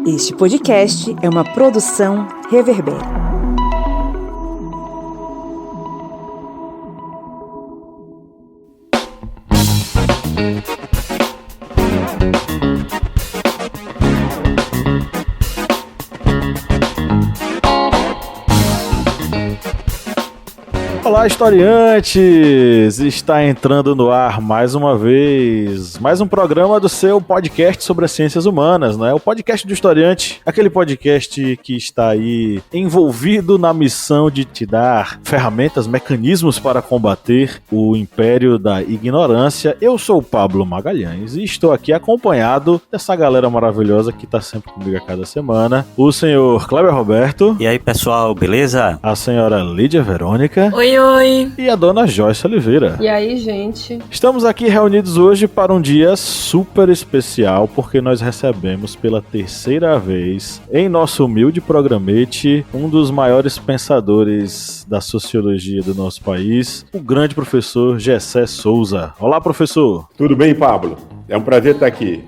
Este podcast é uma produção Reverber. Olá, historiantes! Está entrando no ar mais uma vez, mais um programa do seu podcast sobre as ciências humanas, né? O podcast do historiante, aquele podcast que está aí envolvido na missão de te dar ferramentas, mecanismos para combater o império da ignorância. Eu sou o Pablo Magalhães e estou aqui acompanhado dessa galera maravilhosa que está sempre comigo a cada semana. O senhor Kleber Roberto. E aí, pessoal, beleza? A senhora Lídia Verônica. Oi. E a dona Joyce Oliveira. E aí, gente? Estamos aqui reunidos hoje para um dia super especial, porque nós recebemos pela terceira vez, em nosso humilde programete, um dos maiores pensadores da sociologia do nosso país, o grande professor Gessé Souza. Olá, professor. Tudo bem, Pablo? É um prazer estar aqui.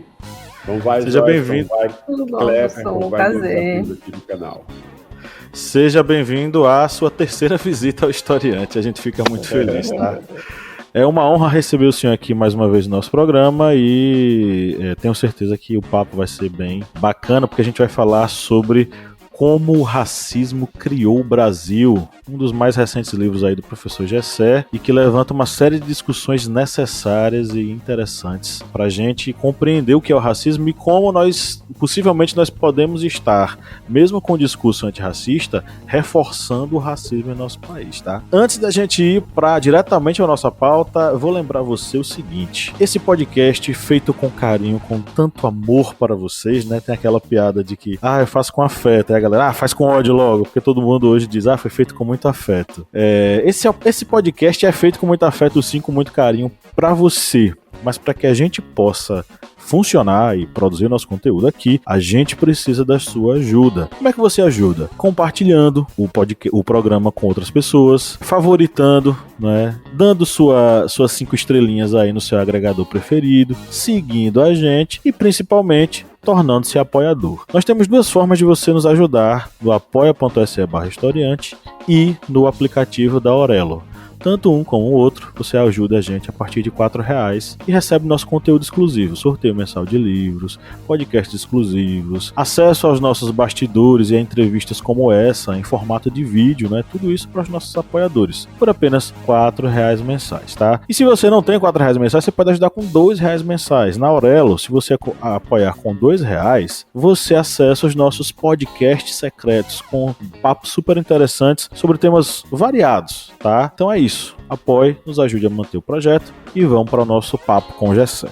Então vai, seja bem-vindo. Tudo bom, pessoal? Um prazer. Aqui no canal. Seja bem-vindo à sua terceira visita ao historiante. A gente fica muito feliz, tá? É uma honra receber o senhor aqui mais uma vez no nosso programa e tenho certeza que o papo vai ser bem bacana, porque a gente vai falar sobre como o racismo criou o Brasil, um dos mais recentes livros aí do professor Gessé, e que levanta uma série de discussões necessárias e interessantes para a gente compreender o que é o racismo e como possivelmente nós podemos estar, mesmo com o discurso antirracista, reforçando o racismo em nosso país, tá? Antes da gente ir diretamente à nossa pauta, eu vou lembrar você o seguinte: esse podcast feito com carinho, com tanto amor para vocês, né? Tem aquela piada de que, eu faço com afeto, a galera, faz com ódio logo, porque todo mundo hoje diz, foi feito com muito afeto. Esse podcast é feito com muito afeto, sim, com muito carinho para você, mas para que a gente possa funcionar e produzir nosso conteúdo aqui, a gente precisa da sua ajuda. Como é que você ajuda? Compartilhando o programa com outras pessoas, favoritando, né? Dando suas 5 estrelinhas aí no seu agregador preferido, seguindo a gente e principalmente tornando-se apoiador. Nós temos 2 formas de você nos ajudar: no apoia.se/historiante e no aplicativo da Aurelo. Tanto um como o outro, você ajuda a gente a partir de R$4 e recebe nosso conteúdo exclusivo, sorteio mensal de livros, podcasts exclusivos, acesso aos nossos bastidores e a entrevistas como essa, em formato de vídeo, né? Tudo isso para os nossos apoiadores, por apenas R$4 mensais, tá? E se você não tem R$4 mensais, você pode ajudar com R$2 mensais. Na Aurelo, se você apoiar com R$2, você acessa os nossos podcasts secretos com papos super interessantes sobre temas variados, tá? Então é isso. Apoie, nos ajude a manter o projeto e vamos para o nosso papo com o Gessé.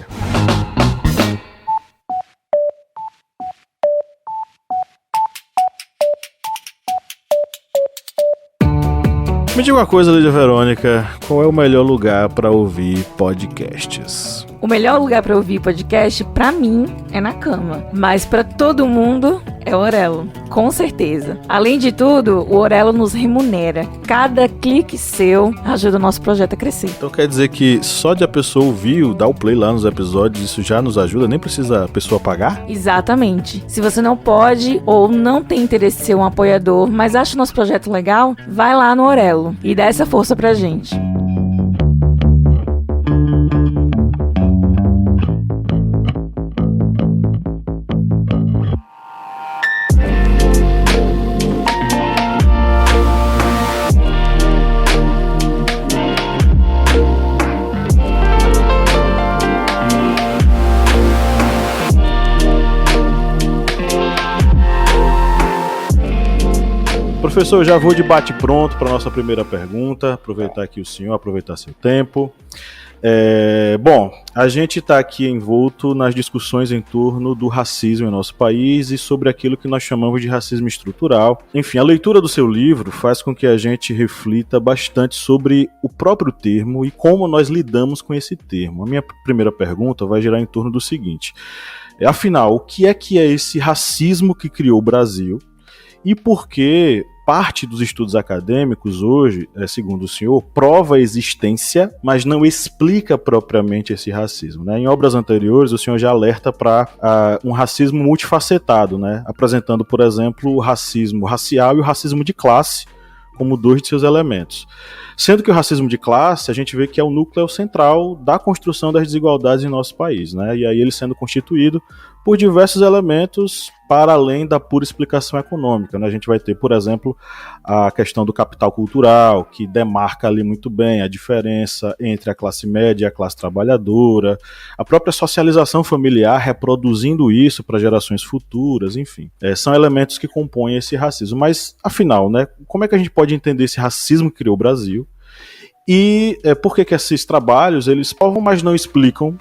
Me diga uma coisa, Lídia Verônica, qual é o melhor lugar para ouvir podcasts? O melhor lugar para ouvir podcast, pra mim, é na cama. Mas pra todo mundo, é o Aurelo. Com certeza. Além de tudo, o Aurelo nos remunera. Cada clique seu ajuda o nosso projeto a crescer. Então quer dizer que só de a pessoa ouvir, dar o play lá nos episódios, isso já nos ajuda? Nem precisa a pessoa pagar? Exatamente. Se você não pode ou não tem interesse em ser um apoiador, mas acha o nosso projeto legal, vai lá no Aurelo e dá essa força pra gente. Professor, já vou de bate-pronto para a nossa primeira pergunta. Aproveitar aqui o senhor, aproveitar seu tempo. Bom, a gente está aqui envolto nas discussões em torno do racismo em nosso país e sobre aquilo que nós chamamos de racismo estrutural. Enfim, a leitura do seu livro faz com que a gente reflita bastante sobre o próprio termo e como nós lidamos com esse termo. A minha primeira pergunta vai girar em torno do seguinte: afinal, o que é esse racismo que criou o Brasil e por que parte dos estudos acadêmicos hoje, segundo o senhor, prova a existência, mas não explica propriamente esse racismo, né? Em obras anteriores, o senhor já alerta para um racismo multifacetado, né? Apresentando, por exemplo, o racismo racial e o racismo de classe como dois de seus elementos. Sendo que o racismo de classe, a gente vê que é o núcleo central da construção das desigualdades em nosso país, né? E aí ele sendo constituído por diversos elementos para além da pura explicação econômica, né? A gente vai ter, por exemplo, a questão do capital cultural, que demarca ali muito bem a diferença entre a classe média e a classe trabalhadora, a própria socialização familiar reproduzindo isso para gerações futuras, enfim. São elementos que compõem esse racismo. Mas, afinal, né, como é que a gente pode entender esse racismo que criou o Brasil? E por que esses trabalhos, eles provam, mas não explicam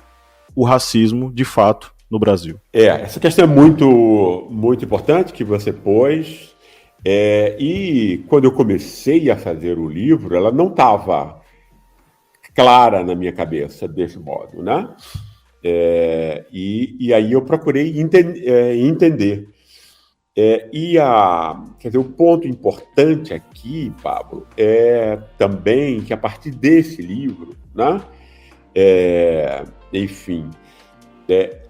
o racismo, de fato, no Brasil? Essa questão é muito, muito importante que você pôs. E quando eu comecei a fazer o livro, ela não estava clara na minha cabeça desse modo, né? E aí eu procurei entender. Quer dizer, o ponto importante aqui, Pablo, é também que a partir desse livro, né? Enfim,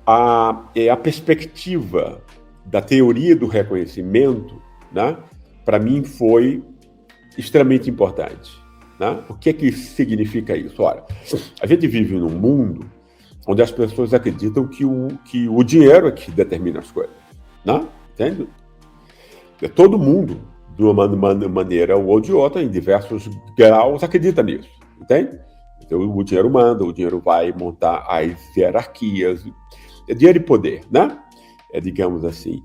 a perspectiva da teoria do reconhecimento, né, para mim foi extremamente importante. Né? O que é que significa isso? Olha, a gente vive num mundo onde as pessoas acreditam que o dinheiro é que determina as coisas. Né? Entende? Todo mundo, de uma maneira ou de outra, em diversos graus, acredita nisso. Entende? Então, o dinheiro manda, o dinheiro vai montar as hierarquias. Dinheiro e poder, né? Digamos assim.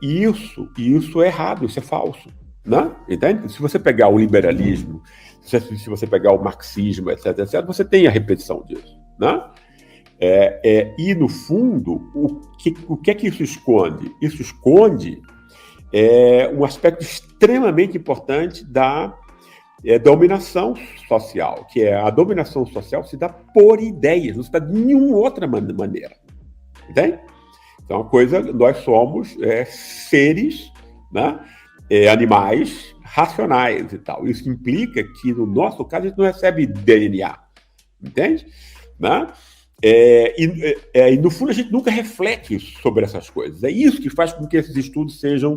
Isso é errado, isso é falso. Né? Entende? Se você pegar o liberalismo, se você pegar o marxismo, etc., você tem a repetição disso. Né? E, no fundo, o que é que isso esconde? Isso esconde um aspecto extremamente importante da dominação social, que a dominação social se dá por ideias, não se dá de nenhuma outra maneira. Entende? Então, nós somos seres, né, animais racionais e tal. Isso implica que, no nosso caso, a gente não recebe DNA. Entende? Né? E, no fundo, a gente nunca reflete sobre essas coisas. É isso que faz com que esses estudos sejam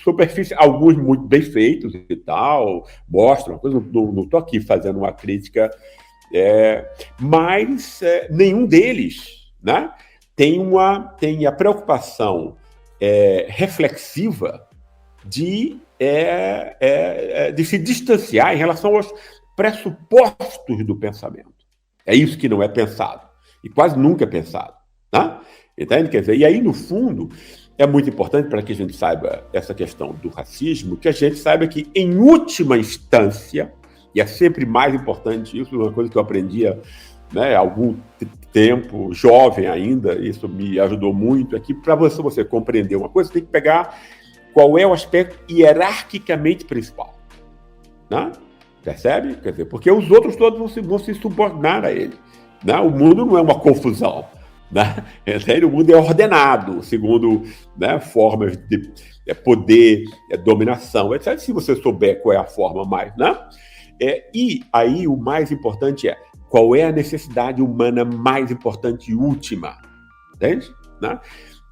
superficiais, alguns muito bem feitos e tal, mostram, não estou aqui fazendo uma crítica, mas nenhum deles, né, tem a preocupação reflexiva de se distanciar em relação aos pressupostos do pensamento. É isso que não é pensado, e quase nunca é pensado. Né? Entende? Quer dizer, e aí, no fundo, é muito importante para que a gente saiba essa questão do racismo, que a gente saiba que, em última instância, e é sempre mais importante isso, uma coisa que eu aprendia, né, há algum tempo, jovem ainda, isso me ajudou muito, é que para você compreender uma coisa, você tem que pegar qual é o aspecto hierarquicamente principal. Né? Percebe? Quer dizer, porque os outros todos vão se subordinar a ele. Né? O mundo não é uma confusão. Né? O mundo é ordenado, segundo, né, formas de poder, dominação, etc. Se você souber qual é a forma mais. Né? E aí o mais importante é qual é a necessidade humana mais importante e última. Entende? Né?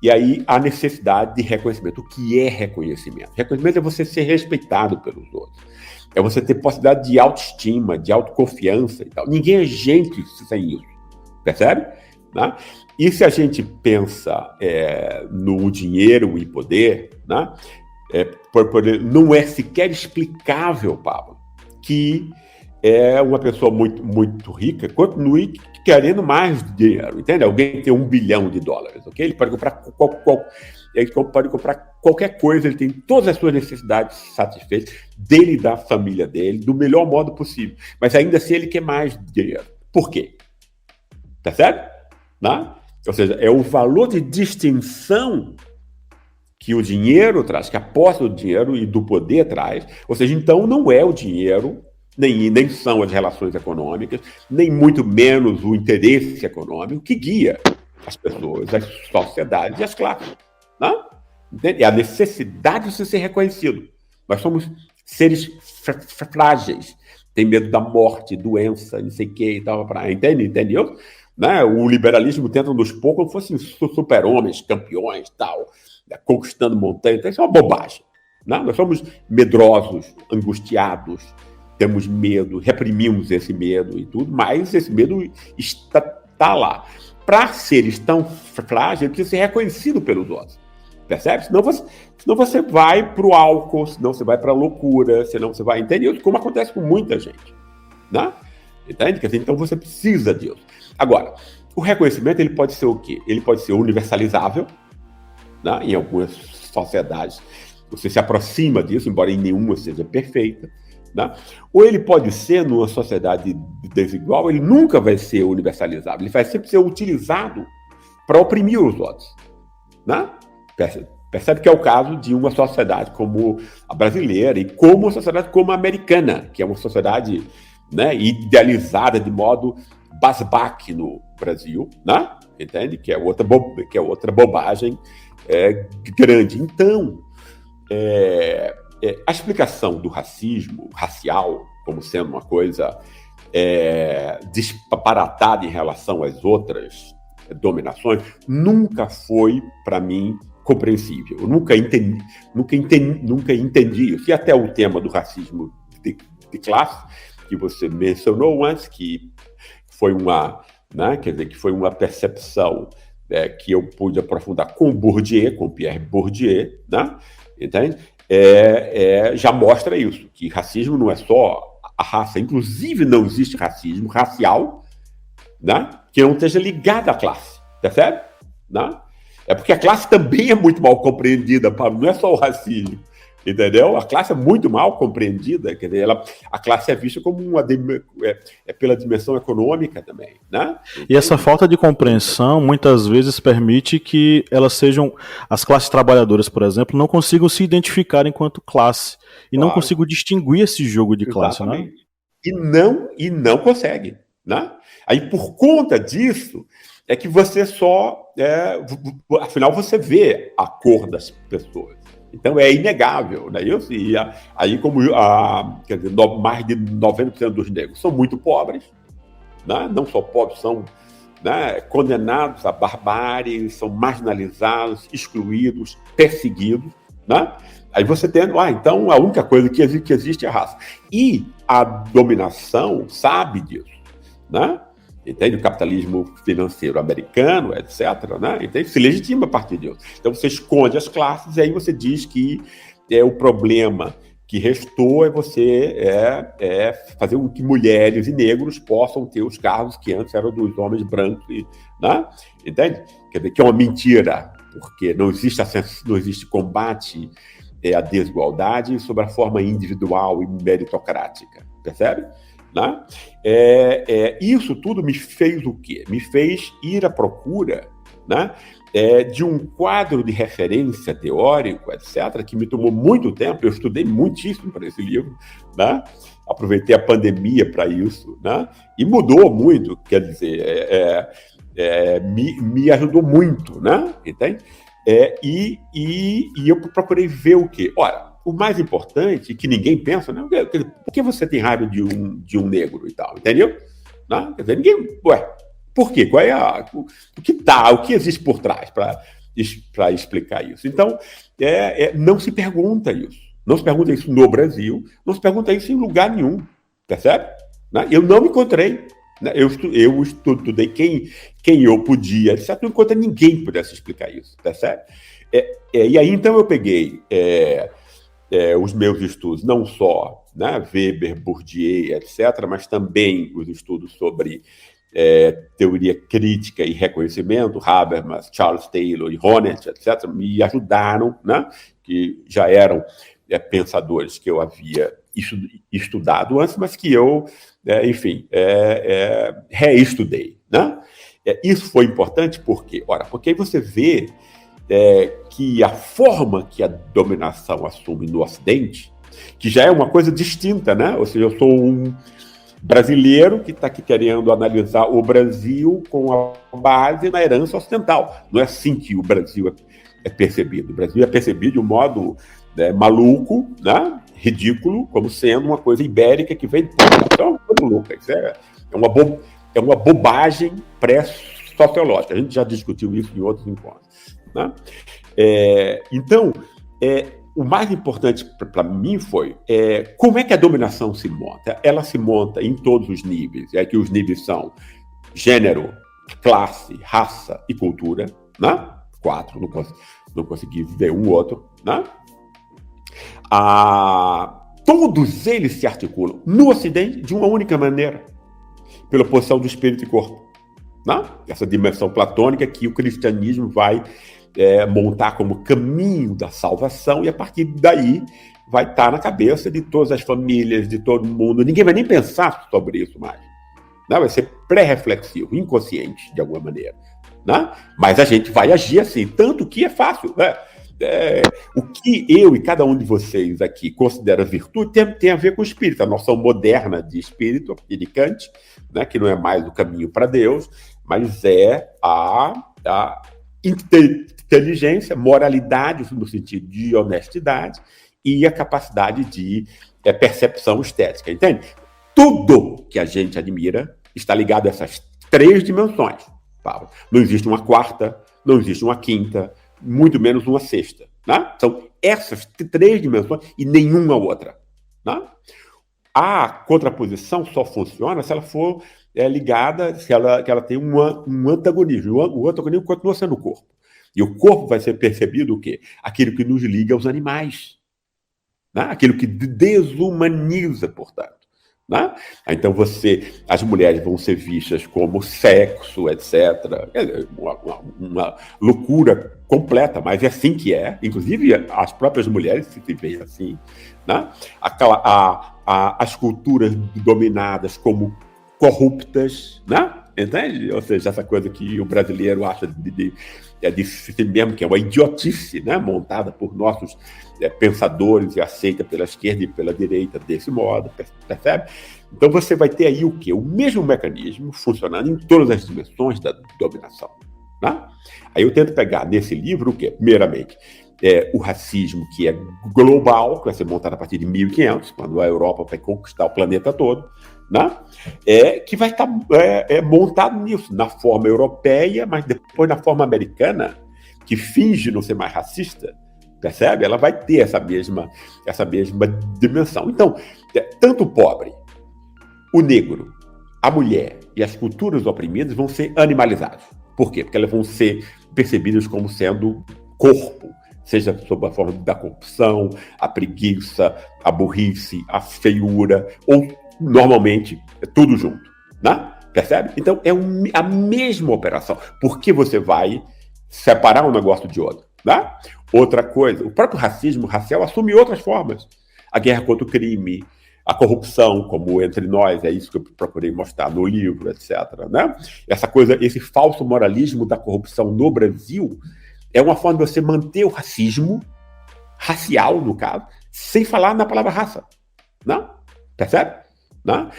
E aí a necessidade de reconhecimento. O que é reconhecimento? Reconhecimento é você ser respeitado pelos outros. É você ter possibilidade de autoestima, de autoconfiança e tal. Ninguém é gente sem isso. Percebe? Né? E se a gente pensa no dinheiro e poder, né? Não é sequer explicável, Pablo, que uma pessoa muito, muito rica continue querendo mais dinheiro, entende? Alguém tem $1 bilhão, ok? Ele pode comprar qualquer coisa, ele tem todas as suas necessidades satisfeitas, dele e da família dele, do melhor modo possível. Mas ainda assim ele quer mais dinheiro. Por quê? Tá certo? Né? Ou seja, é o valor de distinção que o dinheiro traz, que a posse do dinheiro e do poder traz. Ou seja, então não é o dinheiro, nem são as relações econômicas, nem muito menos o interesse econômico que guia as pessoas, as sociedades e as classes. Né? Entende? É a necessidade de você ser reconhecido. Nós somos seres frágeis. Tem medo da morte, doença, não sei o que e tal. Entendeu? Né? O liberalismo tenta nos pôr como fossem super-homens, campeões, tal, né? Conquistando montanhas. Então, isso é uma bobagem. Né? Nós somos medrosos, angustiados, temos medo, reprimimos esse medo e tudo, mas esse medo está lá. Para seres tão frágeis, ele precisa ser reconhecido pelos outros. Percebe? Senão você vai para o álcool, senão você vai para a loucura, senão você vai... Entendeu? Como acontece com muita gente. Né? Entende? Então você precisa disso. Agora, o reconhecimento ele pode ser o quê? Ele pode ser universalizável, né? Em algumas sociedades você se aproxima disso, embora em nenhuma seja perfeita, né? Ou ele pode ser, numa sociedade desigual, ele nunca vai ser universalizável, ele vai sempre ser utilizado para oprimir os outros. Né? Percebe que é o caso de uma sociedade como a brasileira e como uma sociedade como a americana, que é uma sociedade, né, idealizada de modo basbaque no Brasil, né? Entende? Que é outra bobagem grande. Então, a explicação do racismo racial como sendo uma coisa disparatada em relação às outras dominações nunca foi, para mim, compreensível. Eu nunca entendi isso. E até o tema do racismo de classe, que você mencionou antes, que foi uma, né, quer dizer, que foi uma percepção que eu pude aprofundar com Bourdieu, com Pierre Bourdieu, né? Entende? Já mostra isso, que racismo não é só a raça, inclusive não existe racismo racial, né, que não esteja ligado à classe, percebe? Né? É porque a classe também é muito mal compreendida, Pablo, não é só o racismo, entendeu? A classe é muito mal compreendida, quer dizer, a classe é vista como pela dimensão econômica também, né? E essa falta de compreensão muitas vezes permite que elas sejam, as classes trabalhadoras, por exemplo, não consigam se identificar enquanto classe e não consigam distinguir esse jogo de classe, né? E não consegue, né? Aí por conta disso é que você afinal você vê a cor das pessoas. Então é inegável, não é isso? E aí como quer dizer, mais de 90% dos negros são muito pobres, né? Não só pobres, são, né, condenados à barbárie, são marginalizados, excluídos, perseguidos, né? Aí você tem, então a única coisa que existe é a raça. E a dominação sabe disso, né? Entende? O capitalismo financeiro americano, etc., né? Entende? Se legitima a partir disso. Então você esconde as classes e aí você diz que o problema que restou é você fazer com que mulheres e negros possam ter os cargos que antes eram dos homens brancos, né? Entende? Quer dizer, que é uma mentira, porque não existe combate à desigualdade sob a forma individual e meritocrática, percebe? Né? Isso tudo me fez o quê? Me fez ir à procura, né, de um quadro de referência teórico, etc., que me tomou muito tempo. Eu estudei muitíssimo para esse livro, né? Aproveitei a pandemia para isso, né? E mudou muito, quer dizer, me ajudou muito, né? Entende? E eu procurei ver o quê? Ora, o mais importante, que ninguém pensa, né? Por que você tem raiva de um negro e tal? Entendeu? Não? Quer dizer, ninguém... Por quê? Qual é o que existe por trás para explicar isso? Então, não se pergunta isso. Não se pergunta isso no Brasil, não se pergunta isso em lugar nenhum. Percebe? Né? Eu não me encontrei. Né? Eu estudei quem eu podia, etc. Não encontrei ninguém que pudesse explicar isso. Percebe? E aí, então, eu peguei... os meus estudos, não só, né, Weber, Bourdieu, etc., mas também os estudos sobre teoria crítica e reconhecimento, Habermas, Charles Taylor e Honneth, etc., me ajudaram, né, que já eram pensadores que eu havia estudado antes, mas que eu, reestudei. Né? Isso foi importante porque aí você vê que a forma que a dominação assume no Ocidente, que já é uma coisa distinta, né? Ou seja, eu sou um brasileiro que está aqui querendo analisar o Brasil com a base na herança ocidental. Não é assim que o Brasil é percebido. O Brasil é percebido de um modo maluco, né? Ridículo, como sendo uma coisa ibérica que vem de fora. Então, é uma coisa louca. Isso é uma bobagem pré-sociológica. A gente já discutiu isso em outros encontros. Né? Então, o mais importante para mim foi como é que a dominação se monta. Ela se monta em todos os níveis. Que os níveis são gênero, classe, raça e cultura. Né? 4, não consegui ver um outro. Né? Todos eles se articulam no Ocidente de uma única maneira, pela posição do espírito e corpo. Né? Essa dimensão platônica que o cristianismo vai montar como caminho da salvação, e a partir daí vai estar na cabeça de todas as famílias, de todo mundo. Ninguém vai nem pensar sobre isso mais. Né? Vai ser pré-reflexivo, inconsciente, de alguma maneira. Né? Mas a gente vai agir assim, tanto que é fácil. Né? O que eu e cada um de vocês aqui considera virtude tem a ver com o espírito, a noção moderna de espírito, de Kant, né, que não é mais o caminho para Deus, mas é a inteligência, moralidade no sentido de honestidade e a capacidade de percepção estética, entende? Tudo que a gente admira está ligado a essas 3 dimensões, Paulo. Não existe uma quarta, não existe uma quinta, muito menos uma sexta. Né? São essas 3 dimensões e nenhuma outra. Né? A contraposição só funciona se ela for ligada, se ela tem um antagonismo. O antagonismo continua sendo o corpo. E o corpo vai ser percebido o quê? Aquilo que nos liga aos animais. Né? Aquilo que desumaniza, portanto. Né? Então as mulheres vão ser vistas como sexo, etc. Uma loucura completa, mas é assim que é. Inclusive as próprias mulheres se veem assim. Né? As culturas dominadas como corruptas, né? Entende? Ou seja, essa coisa que o brasileiro acha de si mesmo, que é uma idiotice, né? Montada por nossos pensadores e aceita pela esquerda e pela direita desse modo, percebe? Então você vai ter aí o quê? O mesmo mecanismo funcionando em todas as dimensões da dominação. Né? Aí eu tento pegar nesse livro o quê? Primeiramente, o racismo, que é global, que vai ser montado a partir de 1500, quando a Europa vai conquistar o planeta todo, né? Que vai estar montado nisso, na forma europeia, mas depois na forma americana, que finge não ser mais racista, percebe? Ela vai ter essa mesma dimensão. Então, tanto o pobre, o negro, a mulher e as culturas oprimidas vão ser animalizados. Por quê? Porque elas vão ser percebidas como sendo corpo, seja sob a forma da corrupção, a preguiça, a burrice, a feiura, ou normalmente tudo junto. Né? Percebe? Então é a mesma operação. Por que você vai separar um negócio de outro? Né? Outra coisa, o próprio racismo racial assume outras formas. A guerra contra o crime, a corrupção, como entre nós, é isso que eu procurei mostrar no livro, etc. Né? Essa coisa, esse falso moralismo da corrupção no Brasil é uma forma de você manter o racismo, racial no caso, sem falar na palavra raça. Né? Percebe? Né?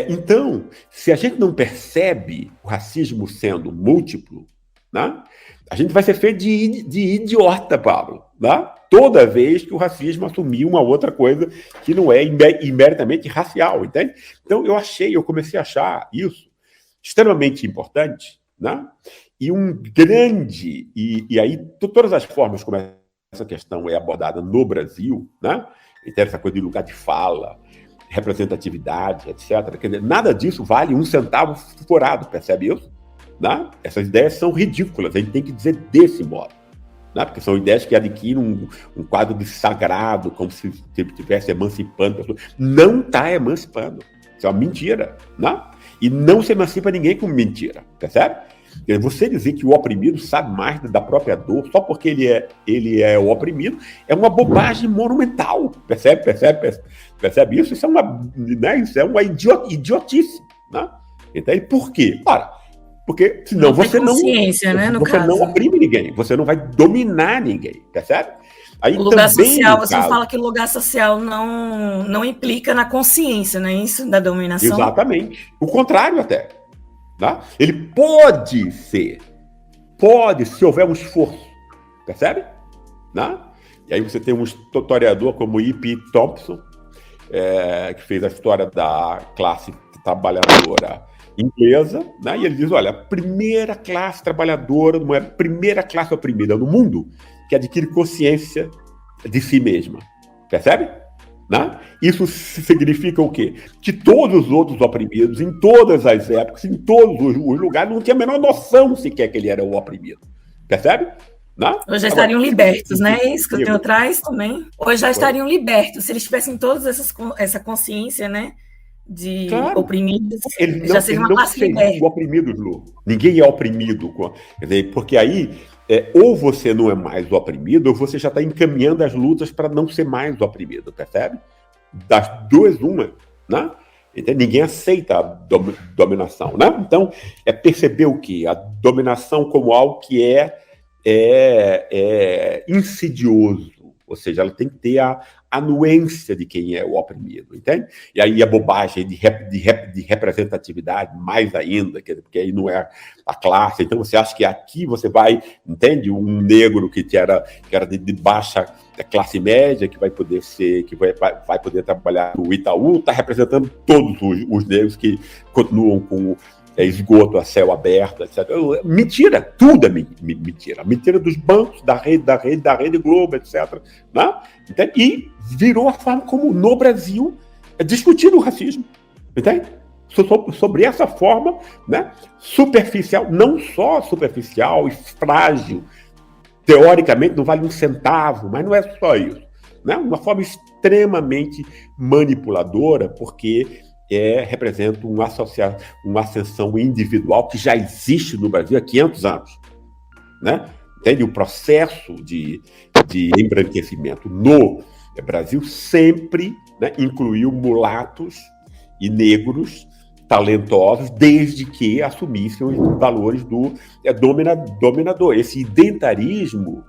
Então, se a gente não percebe o racismo sendo múltiplo, né? A gente vai ser feito de idiota, Pablo. Né? Toda vez que o racismo assumir uma outra coisa que não é imeritamente racial, entende? Então, eu comecei a achar isso extremamente importante, né? E um grande... E aí, todas as formas como essa questão é abordada no Brasil, né? Então, essa coisa de lugar de fala, representatividade, etc. Quer dizer, nada disso vale um centavo furado, percebe isso? Né? Essas ideias são ridículas, a gente tem que dizer desse modo. Né? Porque são ideias que adquirem um quadro de sagrado, como se estivesse emancipando pessoas. Não está emancipando. Isso é uma mentira. Né? E não se emancipa ninguém com mentira, percebe? Você dizer que o oprimido sabe mais da própria dor só porque ele é o oprimido é uma bobagem monumental. Percebe isso? Isso é uma idiotice. Né? Então, por quê? Ora, porque senão você não oprime ninguém, você não vai dominar ninguém, percebe? Aí, o lugar social, você fala que o lugar social não implica na consciência, não é isso? Da dominação? Exatamente. O contrário até. Né? Ele pode ser, se houver um esforço, percebe? Né? E aí você tem um historiador como E.P. Thompson, que fez a história da classe trabalhadora inglesa, né? E ele diz, olha, a primeira classe trabalhadora, não é a primeira classe oprimida no mundo que adquire consciência de si mesma, percebe? Né? Isso significa o quê? Que todos os outros oprimidos, em todas as épocas, em todos os lugares, não tinham a menor noção sequer que ele era o oprimido, percebe? Né? Hoje já estariam libertos, né? Isso que eu tenho atrás também. Hoje já estariam libertos, se eles tivessem toda essa consciência, né? De oprimidos, já seria uma classe liberta. Oprimidos, Lu. Ninguém é oprimido. Quer dizer, porque aí, ou você não é mais o oprimido, ou você já está encaminhando as lutas para não ser mais o oprimido, percebe? Das duas, uma, né? Então, ninguém aceita a dominação, né? Então, é perceber o quê? A dominação como algo que é insidioso, ou seja, ela tem que ter a anuência de quem é o oprimido, entende? E aí a bobagem de representatividade, mais ainda, porque aí não é a classe, então você acha que aqui você vai, entende? Um negro que era de baixa classe média, que vai poder ser, que vai poder trabalhar no Itaú, está representando todos os negros que continuam com esgoto a céu aberto, etc. Mentira, tudo é mentira. Mentira dos bancos, da Rede Globo, etc. Né? E virou a forma como no Brasil é discutido o racismo. Entende? Sobre essa forma, né, superficial, não só superficial e frágil, teoricamente não vale um centavo, mas não é só isso. Né? Uma forma extremamente manipuladora, porque representa uma ascensão individual que já existe no Brasil há 500 anos. Né? Entende? O processo de embranquecimento no Brasil sempre, né, incluiu mulatos e negros talentosos, desde que assumissem os valores do dominador. Esse identarismo,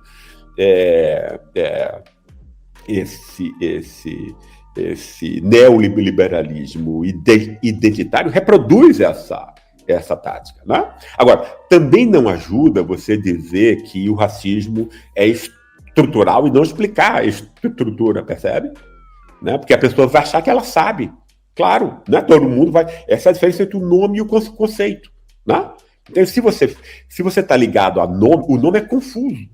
esse neoliberalismo identitário reproduz essa tática. Né? Agora, também não ajuda você dizer que o racismo é estrutural e não explicar a estrutura, percebe? Né? Porque a pessoa vai achar que ela sabe. Claro, né? Todo mundo vai... Essa é a diferença entre o nome e o conceito. Né? Então, se você está ligado a nome, o nome é confuso.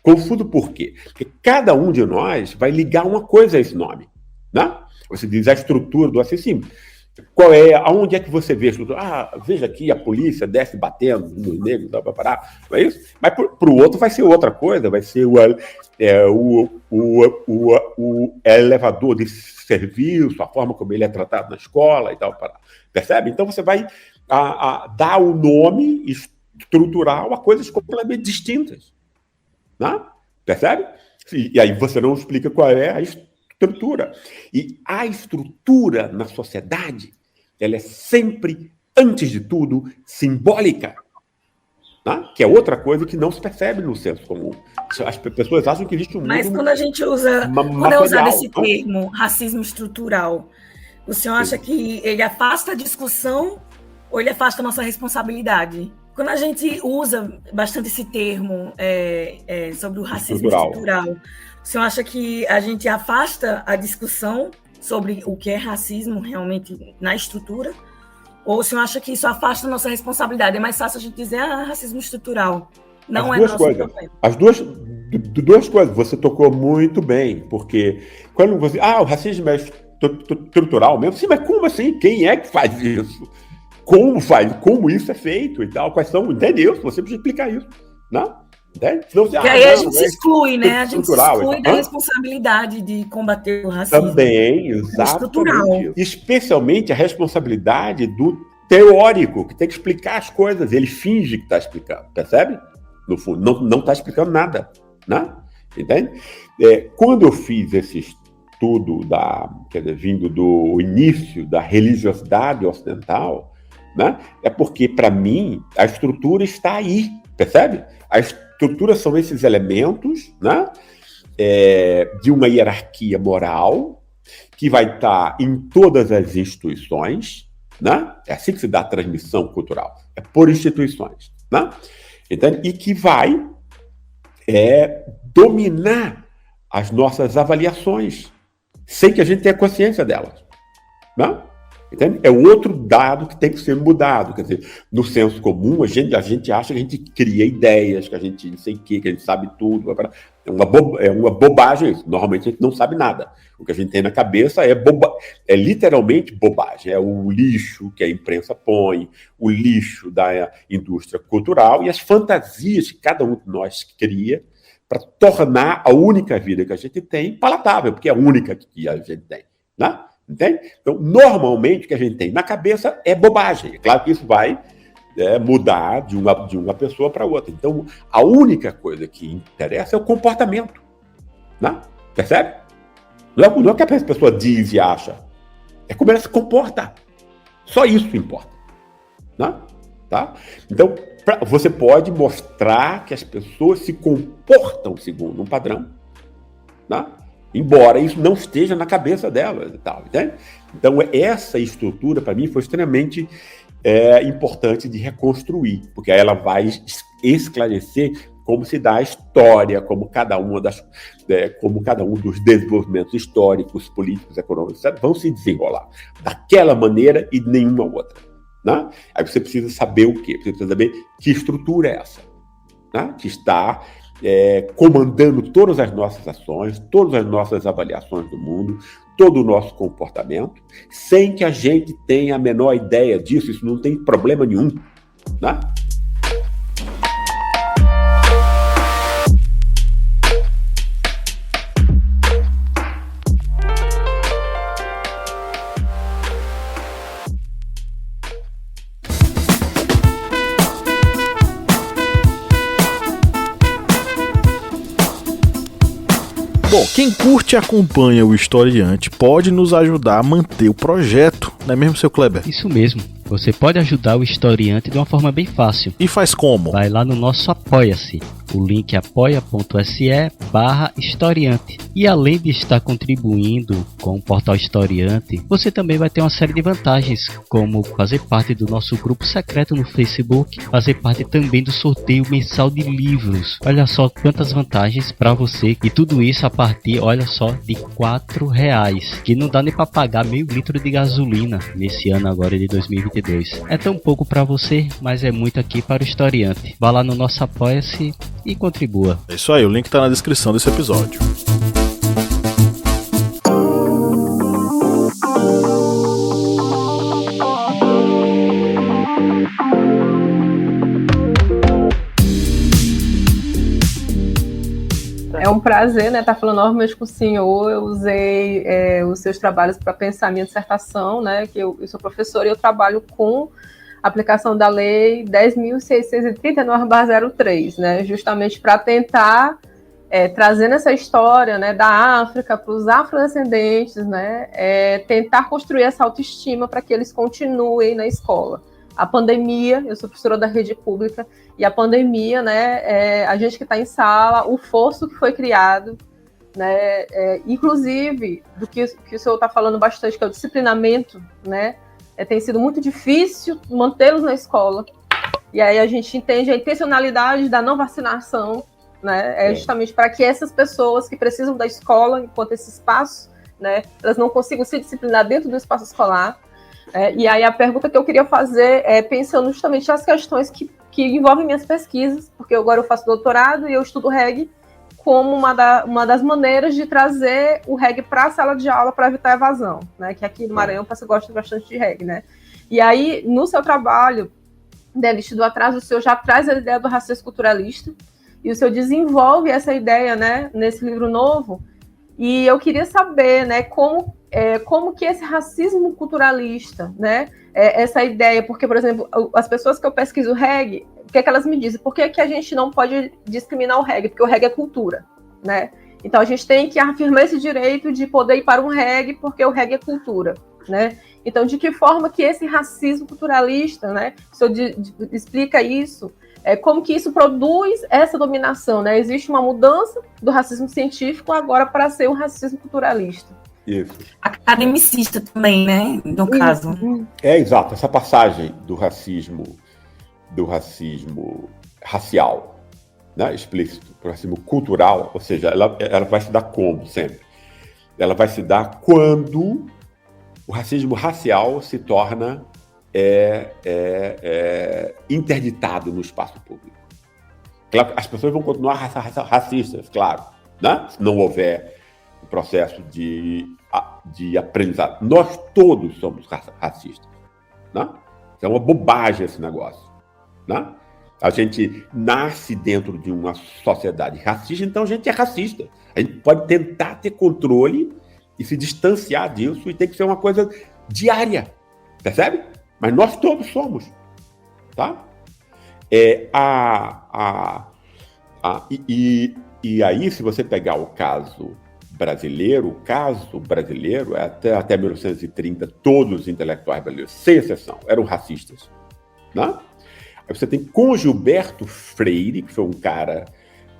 Confuso por quê? Porque cada um de nós vai ligar uma coisa a esse nome. Né? Você diz a estrutura do assassino. Qual é? Aonde é que você vê a estrutura? Veja aqui, a polícia desce batendo nos negros, dá para parar. Não é isso? Mas para o outro vai ser outra coisa, vai ser o elevador de serviço, a forma como ele é tratado na escola e tal. Percebe? Então você vai dar o nome estrutural a coisas completamente distintas. Né? Percebe? E aí você não explica qual é a estrutura. E a estrutura na sociedade, ela é sempre, antes de tudo, simbólica. Né? Que é outra coisa que não se percebe no senso comum. As pessoas acham que existe um mundo... Mas quando a gente usa... Quando é usado esse termo, racismo estrutural, o senhor acha que ele afasta a discussão ou ele afasta a nossa responsabilidade? Quando a gente usa bastante esse termo sobre o racismo estrutural, o senhor acha que a gente afasta a discussão sobre o que é racismo realmente na estrutura? Ou o senhor acha que isso afasta a nossa responsabilidade? É mais fácil a gente dizer, racismo estrutural. Não é nosso problema. As duas coisas. Você tocou muito bem, porque quando você... o racismo é estrutural mesmo? Sim, mas como assim? Quem é que faz isso? Como faz? Como isso é feito e tal? Quais são? Entendeu? Você precisa explicar isso. Não? Porque aí a gente se exclui, né? A gente se exclui da responsabilidade de combater o racismo. Também, exatamente. Especialmente a responsabilidade do teórico, que tem que explicar as coisas. Ele finge que está explicando, percebe? No fundo, não está explicando nada. Né? Entende? Quando eu fiz esse estudo, vindo do início da religiosidade ocidental, né? É porque, para mim, a estrutura está aí, percebe? A estrutura são esses elementos, né, de uma hierarquia moral que vai estar em todas as instituições, né? É assim que se dá a transmissão cultural, é por instituições. Né? Então, e que vai é dominar as nossas avaliações, sem que a gente tenha consciência delas. Não? Entende? É outro dado que tem que ser mudado. Quer dizer, no senso comum, a gente acha que a gente cria ideias, que a gente não sei o quê, que a gente sabe tudo. É uma bobagem isso. Normalmente a gente não sabe nada. O que a gente tem na cabeça é literalmente bobagem. É o lixo que a imprensa põe, o lixo da indústria cultural e as fantasias que cada um de nós cria para tornar a única vida que a gente tem palatável, porque é a única que a gente tem. Né? Entende? Então, normalmente, o que a gente tem na cabeça é bobagem. É claro que isso vai mudar de uma pessoa para outra. Então, a única coisa que interessa é o comportamento. Né? Percebe? Não é o que a pessoa diz e acha. É como ela se comporta. Só isso importa. Né? Tá? Então, você pode mostrar que as pessoas se comportam segundo um padrão. Né? Embora isso não esteja na cabeça delas e tal, entende? Então, essa estrutura, para mim, foi extremamente importante de reconstruir, porque aí ela vai esclarecer como se dá a história, como cada um dos desenvolvimentos históricos, políticos, econômicos, vão se desenrolar daquela maneira e de nenhuma outra. Né? Aí você precisa saber o quê? Você precisa saber que estrutura é essa, né? Que está comandando todas as nossas ações, todas as nossas avaliações do mundo, todo o nosso comportamento, sem que a gente tenha a menor ideia disso. Isso não tem problema nenhum. Né? Bom, quem curte e acompanha o Historiante pode nos ajudar a manter o projeto, não é mesmo, seu Kleber? Isso mesmo. Você pode ajudar o Historiante de uma forma bem fácil. E faz como? Vai lá no nosso Apoia-se. O link é apoia.se/historiante. E além de estar contribuindo com o Portal Historiante, você também vai ter uma série de vantagens, como fazer parte do nosso grupo secreto no Facebook, fazer parte também do sorteio mensal de livros. Olha só quantas vantagens para você. E tudo isso a partir, olha só, de R$4, que não dá nem para pagar meio litro de gasolina nesse ano agora de 2022. É tão pouco para você, mas é muito aqui para o Historiante. Vá lá no nosso Apoia-se e contribua. É isso aí, o link tá na descrição desse episódio. É um prazer, estar falando novamente com o senhor. Eu usei os seus trabalhos para pensar a minha dissertação, que eu sou professora e eu trabalho com aplicação da Lei 10.639/03, justamente para tentar, trazendo essa história da África para os afrodescendentes, tentar construir essa autoestima para que eles continuem na escola. A pandemia, eu sou professora da rede pública, e a pandemia, a gente que está em sala, o fosso que foi criado, inclusive, do que o senhor está falando bastante, que é o disciplinamento, tem sido muito difícil mantê-los na escola. E aí a gente entende a intencionalidade da não vacinação, justamente para que essas pessoas que precisam da escola, enquanto esse espaço, elas não consigam se disciplinar dentro do espaço escolar. E aí a pergunta que eu queria fazer é pensando justamente nas questões que envolvem minhas pesquisas, porque agora eu faço doutorado e eu estudo reggae como uma das maneiras de trazer o reggae para a sala de aula para evitar a evasão, que aqui no Maranhão você gosta bastante de reggae, E aí, no seu trabalho, Lixo do Atraso, o senhor já traz a ideia do racismo culturalista, e o senhor desenvolve essa ideia, nesse livro novo, e eu queria saber, como que esse racismo culturalista, essa ideia, porque, por exemplo, as pessoas que eu pesquiso reggae, o que é que elas me dizem? Por que a gente não pode discriminar o reggae? Porque o reggae é cultura, Então a gente tem que afirmar esse direito de poder ir para um reggae, porque o reggae é cultura, Então, de que forma que esse racismo culturalista, o senhor explica isso, como que isso produz essa dominação, Existe uma mudança do racismo científico agora para ser um racismo culturalista. Isso. Academicista também, no caso. Exato. Essa passagem do racismo racial né, explícito, para o racismo cultural, ou seja, ela vai se dar como sempre? Ela vai se dar quando o racismo racial se torna interditado no espaço público. Claro, as pessoas vão continuar racistas, claro, né? Se não houver o processo de aprendizado. Nós todos somos racistas, né? É uma bobagem esse negócio, né? A gente nasce dentro de uma sociedade racista, então a gente é racista. A gente pode tentar ter controle e se distanciar disso, e tem que ser uma coisa diária, percebe? Mas nós todos somos, tá? E aí, se você pegar o caso brasileiro, até 1930, todos os intelectuais brasileiros, sem exceção, eram racistas, né? Aí você tem com Gilberto Freire, que foi um cara,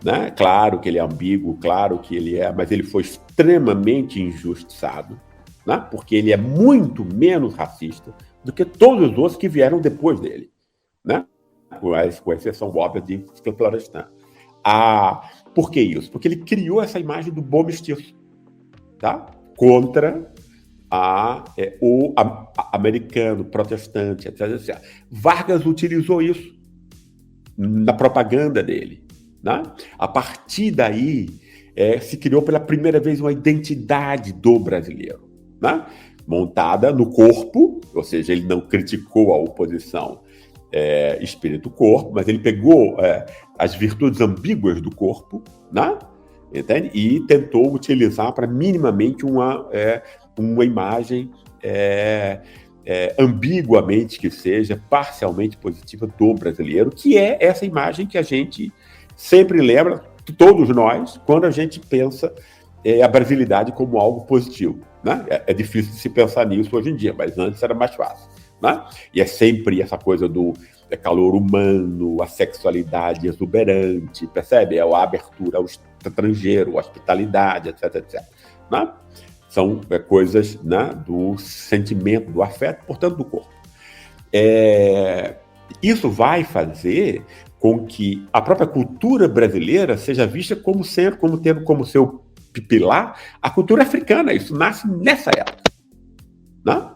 né? Claro que ele é ambíguo, claro que ele mas ele foi extremamente injustiçado, né? Porque ele é muito menos racista do que todos os outros que vieram depois dele, né? Com a exceção óbvia de Florestan. Por que isso? Porque ele criou essa imagem do bom mestiço, tá? Contra o americano, protestante, etc, etc. Vargas utilizou isso na propaganda dele, né? A partir daí, se criou pela primeira vez uma identidade do brasileiro, né? Montada no corpo, ou seja, ele não criticou a oposição espírito-corpo, mas ele pegou as virtudes ambíguas do corpo, né? Entende? E tentou utilizar para minimamente uma imagem ambiguamente que seja, parcialmente positiva do brasileiro, que é essa imagem que a gente sempre lembra, todos nós, quando a gente pensa a brasilidade como algo positivo, né? É difícil de se pensar nisso hoje em dia, mas antes era mais fácil, né? E é sempre essa coisa do calor humano, a sexualidade exuberante, percebe? A abertura ao estrangeiro, a hospitalidade, etc, etc. Né? São coisas, né, do sentimento, do afeto, portanto, do corpo. Isso vai fazer com que a própria cultura brasileira seja vista como tendo como seu pilar a cultura africana. Isso nasce nessa época, né?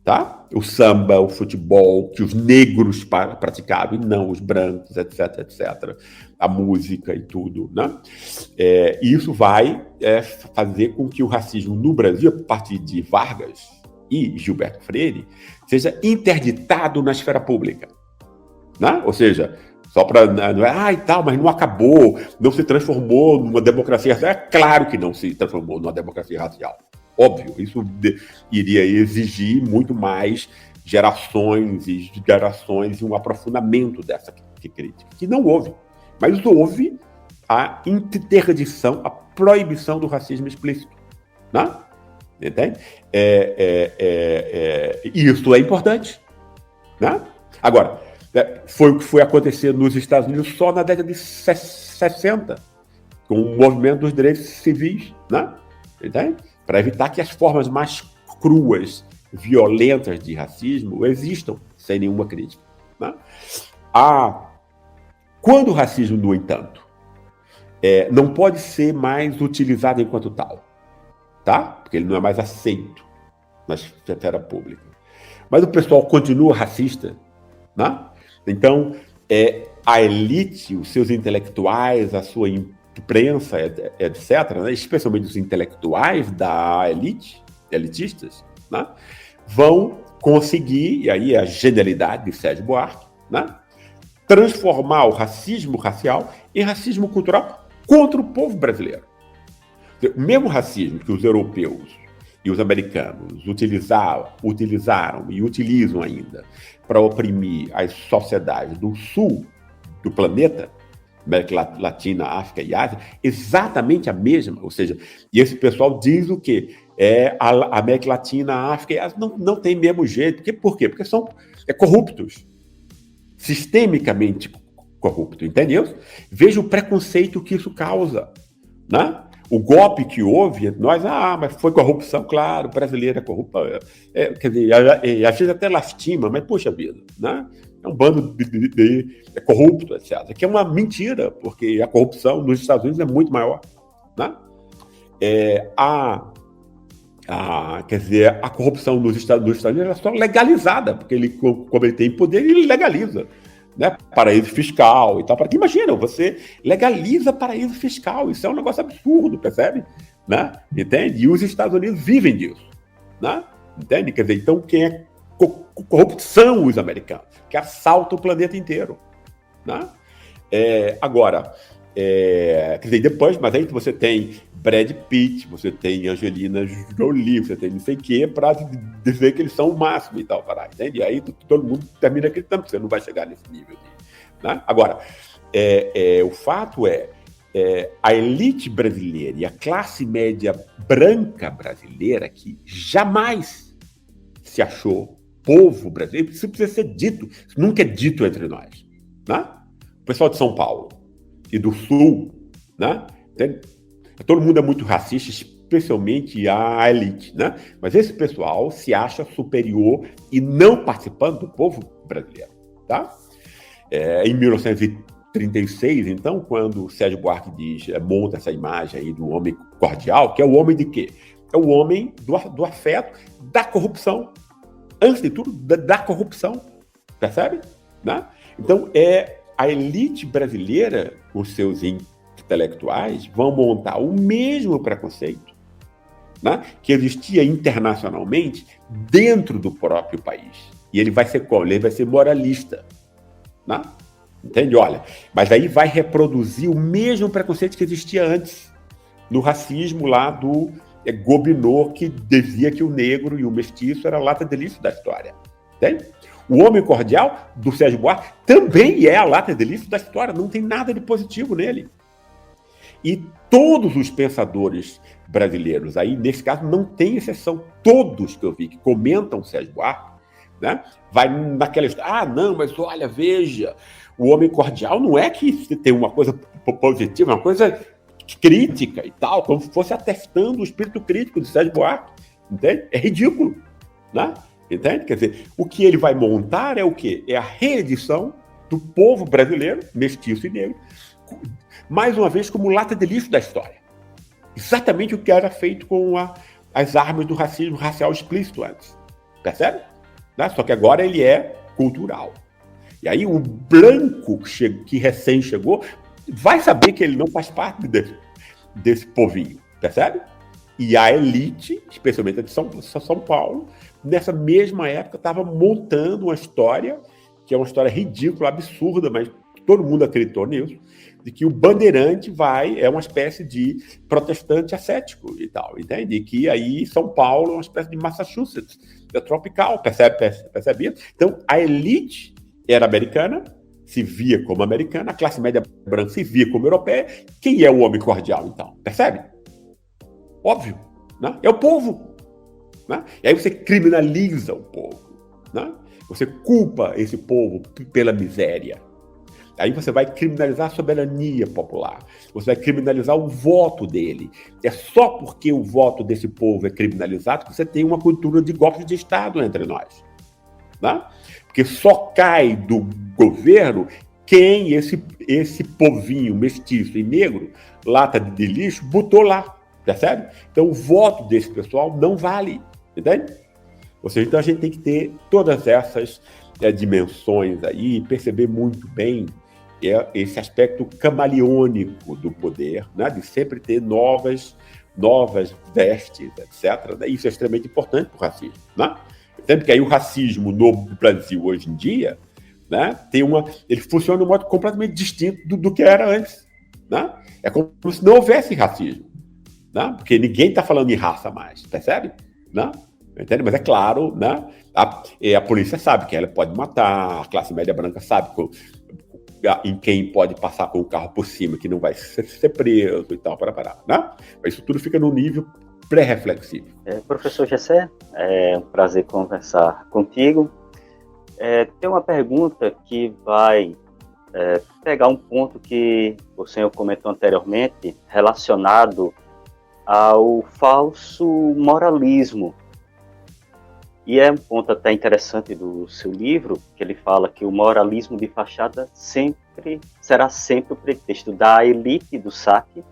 Tá? O samba, o futebol, que os negros praticavam, e não os brancos, etc, etc. A música e tudo, né? Isso vai fazer com que o racismo no Brasil, a partir de Vargas e Gilberto Freire, seja interditado na esfera pública, né? Ou seja, só para... mas não acabou, não se transformou numa democracia racial. É claro que não se transformou numa democracia racial. Óbvio, isso iria exigir muito mais gerações e um aprofundamento dessa crítica, que não houve. Mas houve a interdição, a proibição do racismo explícito, né? Entende? Isso é importante, né? Agora, foi o que foi acontecer nos Estados Unidos só na década de 60, com o movimento dos direitos civis, né? Entende? Para evitar que as formas mais cruas, violentas de racismo existam sem nenhuma crítica, né? Quando o racismo, no entanto, não pode ser mais utilizado enquanto tal, tá? Porque ele não é mais aceito na esfera pública. Mas o pessoal continua racista, né? Então, a elite, os seus intelectuais, a sua imprensa, etc., né? Especialmente os intelectuais da elite, elitistas, né? Vão conseguir, e aí a genialidade de Sérgio Buarque, né? Transformar o racismo racial em racismo cultural contra o povo brasileiro. O mesmo racismo que os europeus e os americanos utilizaram e utilizam ainda para oprimir as sociedades do sul do planeta, América Latina, África e Ásia, exatamente a mesma. Ou seja, e esse pessoal diz o quê? A América Latina, a África e Ásia não tem mesmo jeito. Por quê? Porque são corruptos. Sistemicamente corruptos, entendeu? Veja o preconceito que isso causa, né? O golpe que houve, nós, mas foi corrupção, claro, brasileiro é corrupto. Quer dizer, às vezes até lastima, mas puxa vida, né? É um bando de corrupto, etc. Que é uma mentira, porque a corrupção nos Estados Unidos é muito maior, né? Quer dizer, a corrupção nos Estados Unidos é só legalizada, porque ele, como ele tem poder, ele legaliza, né? Paraíso fiscal e tal. Imagina, você legaliza paraíso fiscal, isso é um negócio absurdo, percebe? Né? Entende? E os Estados Unidos vivem disso, né? Entende? Quer dizer, então quem é corrupto são os americanos, que assaltam o planeta inteiro, né? Agora, quer dizer, depois, mas aí você tem Brad Pitt, você tem Angelina Jolie, você tem não sei o quê, para dizer que eles são o máximo e tal, entende? E aí todo mundo termina acreditando que você não vai chegar nesse nível. Né? Agora, o fato a elite brasileira e a classe média branca brasileira, que jamais se achou povo brasileiro, isso precisa ser dito, isso nunca é dito entre nós. Né? O pessoal de São Paulo e do Sul, né? Todo mundo é muito racista, especialmente a elite, né? Mas esse pessoal se acha superior e não participando do povo brasileiro, tá? Em 1936, então, quando o Sérgio Buarque monta essa imagem aí do homem cordial, que é o homem de quê? É o homem do afeto, da corrupção. Antes de tudo, da corrupção, percebe? Né? Então, a elite brasileira, os seus intelectuais, vão montar o mesmo preconceito, né, que existia internacionalmente dentro do próprio país. E ele vai ser como? Ele vai ser moralista. Né? Entende? Olha, mas aí vai reproduzir o mesmo preconceito que existia antes, no racismo lá do Gobineau, que dizia que o negro e o mestiço era a lata de lixo da história. Entende? O homem cordial, do Sérgio Buarque, também é a lata de lixo da história, não tem nada de positivo nele. E todos os pensadores brasileiros, aí nesse caso não tem exceção, todos que eu vi que comentam o Sérgio Buarque, né, vai naquela história, não, mas olha, veja, o homem cordial não é que tem uma coisa positiva, é uma coisa crítica e tal, como se fosse atestando o espírito crítico do Sérgio Buarque, entende? É ridículo, né? Entende? Quer dizer, o que ele vai montar é o quê? É a reedição do povo brasileiro, mestiço e negro, mais uma vez como lata de lixo da história. Exatamente o que era feito com as armas do racismo racial explícito antes. Percebe? Né? Só que agora ele é cultural. E aí o branco que recém chegou vai saber que ele não faz parte desse povinho. Percebe? E a elite, especialmente a de São Paulo, nessa mesma época estava montando uma história, que é uma história ridícula, absurda, mas todo mundo acreditou nisso, de que o bandeirante é uma espécie de protestante ascético e tal, entende? E que aí São Paulo é uma espécie de Massachusetts, é tropical, percebe? Então, a elite era americana, se via como americana, a classe média branca se via como europeia. Quem é o homem cordial, então? Percebe? Óbvio, né? É o povo. Né? E aí você criminaliza o povo. Né? Você culpa esse povo pela miséria. Aí você vai criminalizar a soberania popular. Você vai criminalizar o voto dele. É só porque o voto desse povo é criminalizado que você tem uma cultura de golpe de Estado entre nós. Né? Porque só cai do governo quem esse povinho mestiço e negro, lata de lixo, botou lá. Percebe? Então o voto desse pessoal não vale. Entende? Ou seja, então a gente tem que ter todas essas dimensões aí e perceber muito bem esse aspecto camaleônico do poder, né? De sempre ter novas vestes, etc. Isso é extremamente importante para o racismo. Né? Entende? Que aí o racismo no Brasil hoje em dia, né, ele funciona de um modo completamente distinto do que era antes. Né? É como se não houvesse racismo. Né? Porque ninguém está falando em raça mais, percebe? Né? Entende? Mas é claro, né? A polícia sabe que ela pode matar, a classe média branca sabe em quem pode passar com o carro por cima, que não vai ser preso e tal, né? Mas isso tudo fica no nível pré-reflexivo. Professor Gessé, é um prazer conversar contigo. Tem uma pergunta que vai pegar um ponto que o senhor comentou anteriormente, relacionado ao falso moralismo. E é um ponto até interessante do seu livro, que ele fala que o moralismo de fachada será sempre o pretexto da elite do saque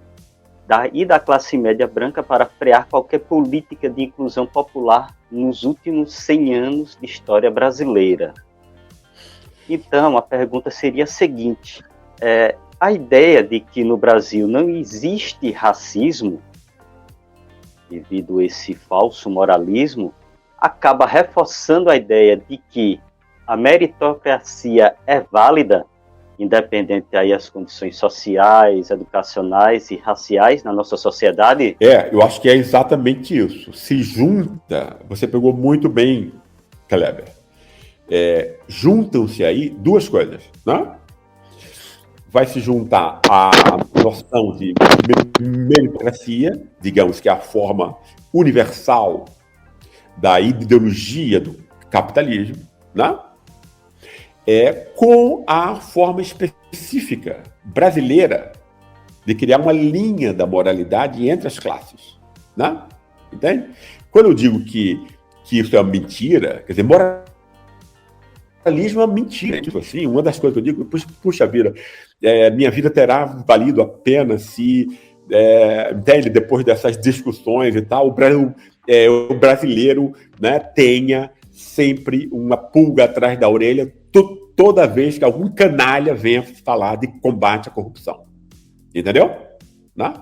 e da classe média branca para frear qualquer política de inclusão popular nos últimos 100 anos de história brasileira. Então, a pergunta seria a seguinte: a ideia de que no Brasil não existe racismo, devido a esse falso moralismo, acaba reforçando a ideia de que a meritocracia é válida, independente aí das condições sociais, educacionais e raciais na nossa sociedade? Eu acho que é exatamente isso. Se junta, você pegou muito bem, Kleber. Juntam-se aí duas coisas, né? Vai se juntar a noção de meritocracia, digamos que é a forma universal da ideologia do capitalismo, né? Com a forma específica brasileira de criar uma linha da moralidade entre as classes, né? Entende? Quando eu digo que isso é uma mentira, quer dizer, moralismo é uma mentira. Tipo assim, uma das coisas que eu digo, puxa vida, minha vida terá valido a pena se, entende? Depois dessas discussões e tal, o brasileiro, né, tenha sempre uma pulga atrás da orelha toda vez que algum canalha venha falar de combate à corrupção. Entendeu? Né?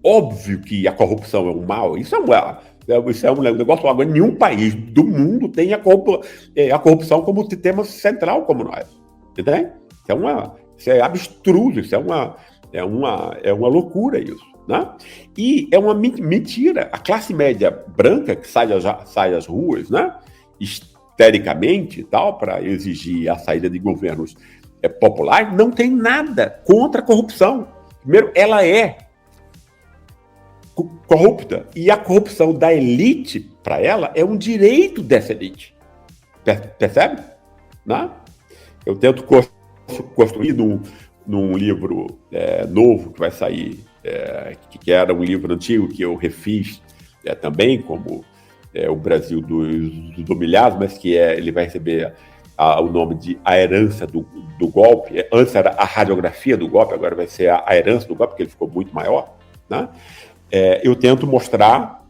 Óbvio que a corrupção é um mal. Isso é um negócio. Agora, nenhum país do mundo tem a corrupção como tema central como nós. Entende? Isso é abstruso, isso é uma loucura isso. Né? E é uma mentira. A classe média branca que sai às ruas, né, histericamente, tal, para exigir a saída de governos populares, não tem nada contra a corrupção. Primeiro, ela é corrupta. E a corrupção da elite, para ela, é um direito dessa elite. Percebe? Né? Eu tento construir num livro novo que vai sair, que era um livro antigo que eu refiz também, como o Brasil dos Humilhados, mas que ele vai receber o nome de A Herança do Golpe. Antes era A Radiografia do Golpe, agora vai ser A Herança do Golpe, porque ele ficou muito maior. Né? Eu tento mostrar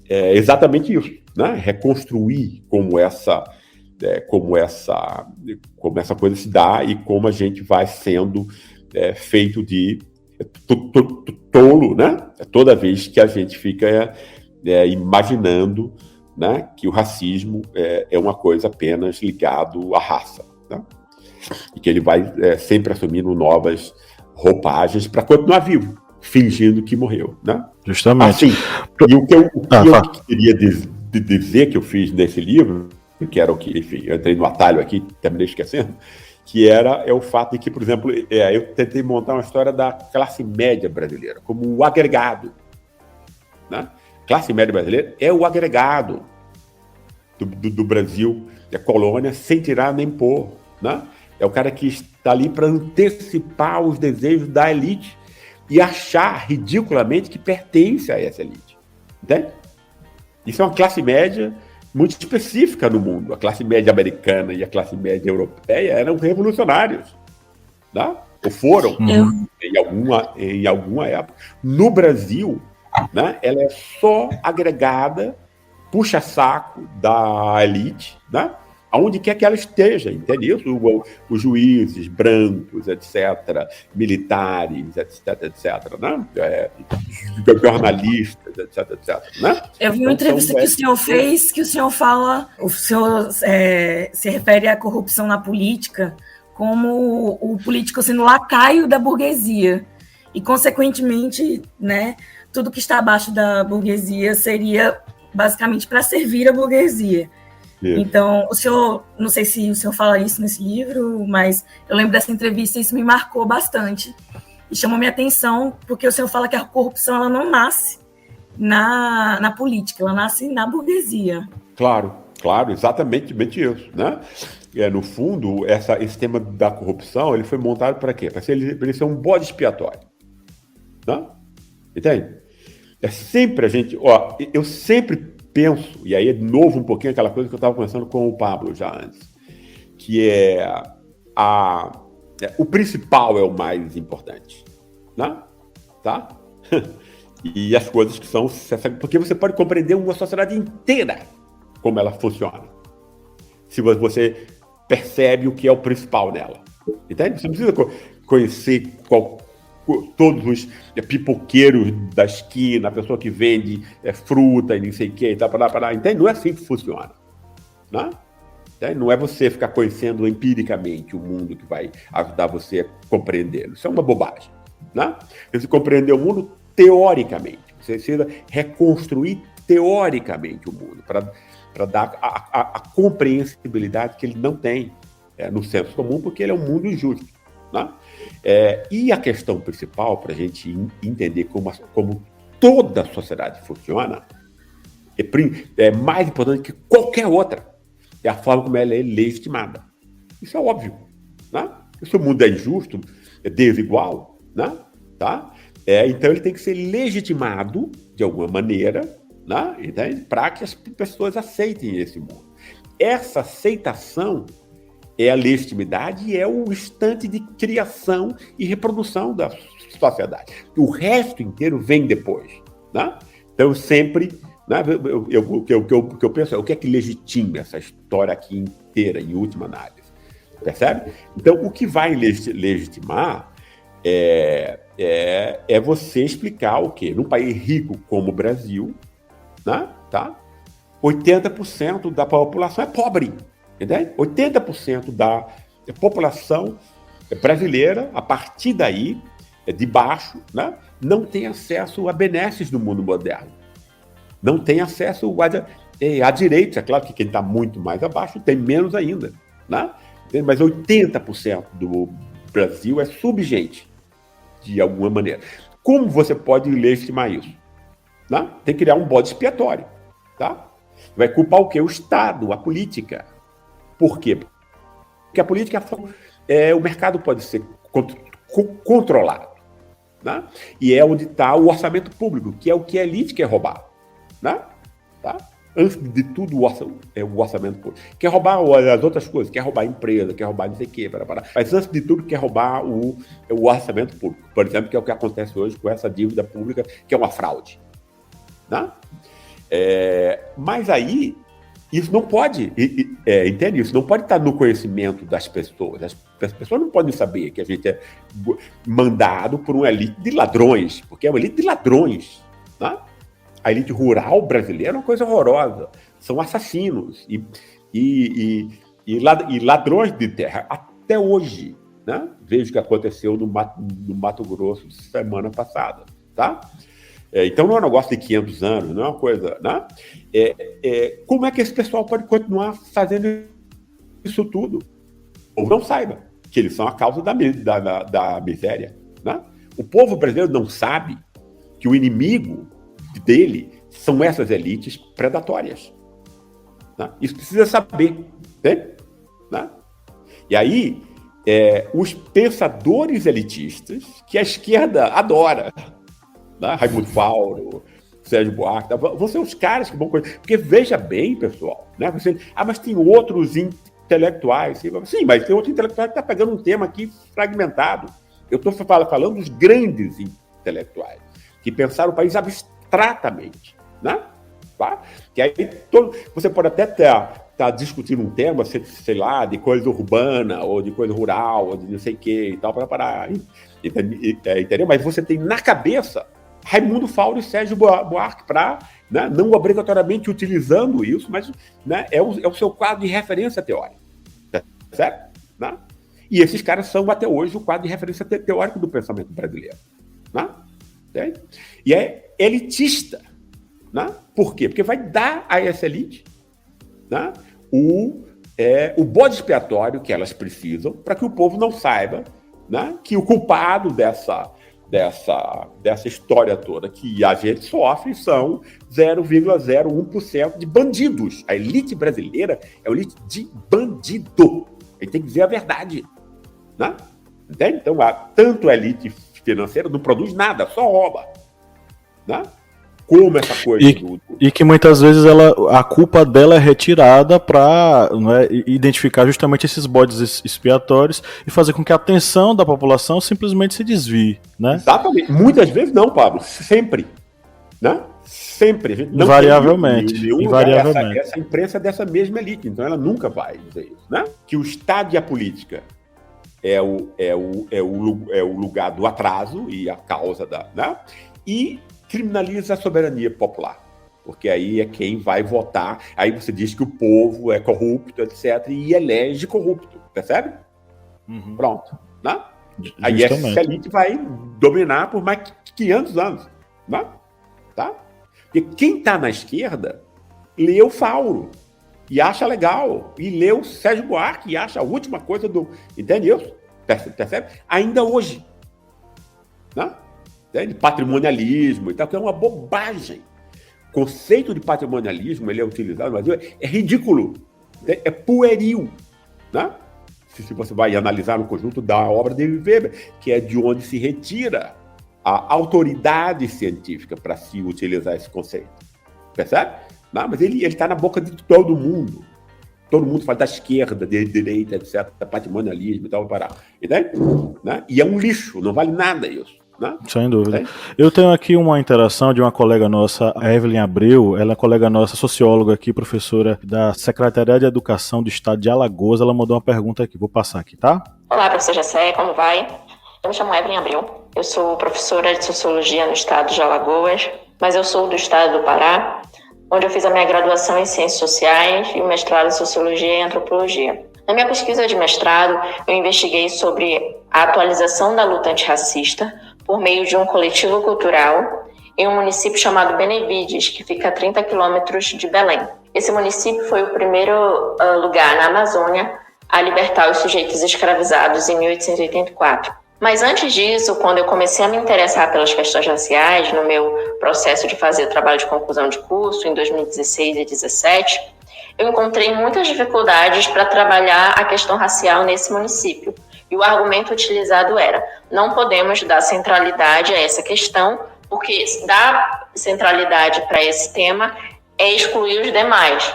exatamente isso, né? Reconstruir como essa coisa se dá e como a gente vai sendo feito de tolo, né? Toda vez que a gente fica imaginando, né, que o racismo é uma coisa apenas ligado à raça, né? E que ele vai sempre assumindo novas roupagens para continuar vivo, fingindo que morreu, né? Justamente. Assim, e o que eu queria dizer que eu fiz nesse livro, que era o que, enfim, eu entrei no atalho aqui, terminei esquecendo, que é o fato de que, por exemplo, eu tentei montar uma história da classe média brasileira, como o agregado, né? Classe média brasileira é o agregado do Brasil, colônia, sem tirar nem pôr, né? É o cara que está ali para antecipar os desejos da elite e achar ridiculamente que pertence a essa elite. Entende? Isso é uma classe média muito específica no mundo. A classe média americana e a classe média europeia eram revolucionários, né? Ou foram em alguma época. No Brasil, né, ela é só agregada, puxa-saco da elite, né? Aonde quer que ela esteja, entende isso? Os juízes brancos, etc., militares, etc., né? Jornalistas, etc., né? Eu vi uma entrevista que o senhor fez, que o senhor se refere à corrupção na política como o político sendo lacaio da burguesia. E, consequentemente, né, tudo que está abaixo da burguesia seria basicamente para servir a burguesia. Então, o senhor, não sei se o senhor fala isso nesse livro, mas eu lembro dessa entrevista e isso me marcou bastante. E chamou minha atenção, porque o senhor fala que a corrupção ela não nasce na política, ela nasce na burguesia. Claro, exatamente isso, né? No fundo, esse tema da corrupção, ele foi montado para quê? Para ele ser um bode expiatório, né? Entende? É sempre a gente... eu sempre penso, e aí é de novo um pouquinho aquela coisa que eu estava conversando com o Pablo já antes, que o principal é o mais importante, né? Tá? E as coisas que são... Porque você pode compreender uma sociedade inteira como ela funciona, se você percebe o que é o principal nela. Entende? Você não precisa conhecer todos os pipoqueiros da esquina, a pessoa que vende fruta e não sei o que, entende? Não é assim que funciona. Né? Não é você ficar conhecendo empiricamente o mundo que vai ajudar você a compreendê-lo. Isso é uma bobagem. Né? Você compreender o mundo teoricamente. Você precisa reconstruir teoricamente o mundo para dar a compreensibilidade que ele não tem no senso comum, porque ele é um mundo injusto. Né? E a questão principal, para a gente entender como toda a sociedade funciona, é mais importante que qualquer outra, é a forma como ela é legitimada. Isso é óbvio. Né? Se o mundo é injusto, é desigual, né? Tá? Então ele tem que ser legitimado de alguma maneira, né? Para que as pessoas aceitem esse mundo. Essa aceitação é a legitimidade e é o instante de criação e reprodução da sociedade. O resto inteiro vem depois. Né? Então, sempre... Né, o que eu penso é o que é que legitima essa história aqui inteira, em última análise. Percebe? Então, o que vai legitimar é você explicar o quê? Num país rico como o Brasil, né, tá? 80% da população é pobre. Entende? 80% da população brasileira, a partir daí, de baixo, né, não tem acesso a benesses do mundo moderno. Não tem acesso a direitos. É claro que quem está muito mais abaixo tem menos ainda. Né? Mas 80% do Brasil é subgente, de alguma maneira. Como você pode legitimar isso? Né? Tem que criar um bode expiatório. Tá? Vai culpar o quê? O Estado, a política. Por quê? Porque a política, o mercado pode ser controlado. Né? E é onde está o orçamento público, que é o que a elite quer roubar. Né? Tá? Antes de tudo, o orçamento público. Quer roubar as outras coisas, quer roubar a empresa, quer roubar não sei o quê. Mas antes de tudo, quer roubar o orçamento público. Por exemplo, que é o que acontece hoje com essa dívida pública, que é uma fraude. Né? Mas aí, isso não pode, entende? Isso não pode estar no conhecimento das pessoas. As pessoas não podem saber que a gente é mandado por uma elite de ladrões, porque é uma elite de ladrões. Né? A elite rural brasileira é uma coisa horrorosa. São assassinos e ladrões de terra. Até hoje, né? Veja o que aconteceu no Mato Grosso semana passada. Tá? Então não é um negócio de 500 anos, não é uma coisa... Né? Como é que esse pessoal pode continuar fazendo isso tudo? Ou não saiba que eles são a causa da miséria. Né? O povo brasileiro não sabe que o inimigo dele são essas elites predatórias. Né? Isso precisa saber. Né? E aí, os pensadores elitistas, que a esquerda adora, né? Raimundo Fauro, Sérgio Buarque, vão ser os caras que vão... Porque veja bem, pessoal, né? Mas tem outros intelectuais. Sim, mas tem outro intelectual que está pegando um tema aqui fragmentado. Eu estou falando dos grandes intelectuais, que pensaram o país abstratamente, né? Tá? Que aí você pode até estar discutindo um tema, sei lá, de coisa urbana, ou de coisa rural, ou de não sei o que e tal, entendeu? Mas você tem na cabeça Raimundo Fauro e Sérgio Buarque para, né, não obrigatoriamente utilizando isso, mas, né, é o seu quadro de referência teórica, certo? Né? E esses caras são até hoje o quadro de referência teórico do pensamento brasileiro, né? E é elitista. Né? Por quê? Porque vai dar a essa elite, né, o bode expiatório que elas precisam para que o povo não saiba, né, que o culpado dessa história toda que a gente sofre são 0,01% de bandidos. A elite brasileira é uma elite de bandido. A gente tem que dizer a verdade. Né? Entende? Então, tanto a elite financeira não produz nada, só rouba. Né? como essa coisa E que muitas vezes a culpa dela é retirada para identificar justamente esses bodes expiatórios e fazer com que a atenção da população simplesmente se desvie, né? Exatamente. Muitas vezes não, Pablo. Sempre. Né? Sempre. A gente não invariavelmente. Tem Invariavelmente. Essa imprensa dessa mesma elite. Então ela nunca vai dizer isso. Né? Que o Estado e a política é o lugar do atraso e a causa da... Né? E criminaliza a soberania popular. Porque aí é quem vai votar. Aí você diz que o povo é corrupto, etc. E elege corrupto. Percebe? Uhum. Pronto. Né? Aí essa elite vai dominar por mais 500 anos. Né? Tá? Porque quem está na esquerda lê o Fauro e acha legal. E lê o Sérgio Buarque e acha a última coisa do... Entendeu? Percebe? Ainda hoje. Né? De patrimonialismo e tal, que é uma bobagem. O conceito de patrimonialismo, ele é utilizado no Brasil, é ridículo, é pueril, né? Se você vai analisar no conjunto da obra de Weber, que é de onde se retira a autoridade científica para se utilizar esse conceito. Percebe? Não, mas ele está na boca de todo mundo. Todo mundo fala da esquerda, de direita, etc., patrimonialismo e tal, entende? Né? E é um lixo, não vale nada isso. Né? Sem dúvida. Eu tenho aqui uma interação de uma colega nossa, a Evelyn Abreu. Ela é colega nossa, socióloga aqui, professora da Secretaria de Educação do Estado de Alagoas. Ela mandou uma pergunta aqui, vou passar aqui, tá? Olá, professor Jessé, como vai? Eu me chamo Evelyn Abreu, eu sou professora de Sociologia no Estado de Alagoas, mas eu sou do Estado do Pará, onde eu fiz a minha graduação em Ciências Sociais e o mestrado em Sociologia e Antropologia. Na minha pesquisa de mestrado, eu investiguei sobre a atualização da luta antirracista por meio de um coletivo cultural em um município chamado Benevides, que fica a 30 quilômetros de Belém. Esse município foi o primeiro lugar na Amazônia a libertar os sujeitos escravizados em 1884. Mas antes disso, quando eu comecei a me interessar pelas questões raciais, no meu processo de fazer trabalho de conclusão de curso, em 2016 e 2017, eu encontrei muitas dificuldades para trabalhar a questão racial nesse município. E o argumento utilizado era: não podemos dar centralidade a essa questão, porque dar centralidade para esse tema é excluir os demais.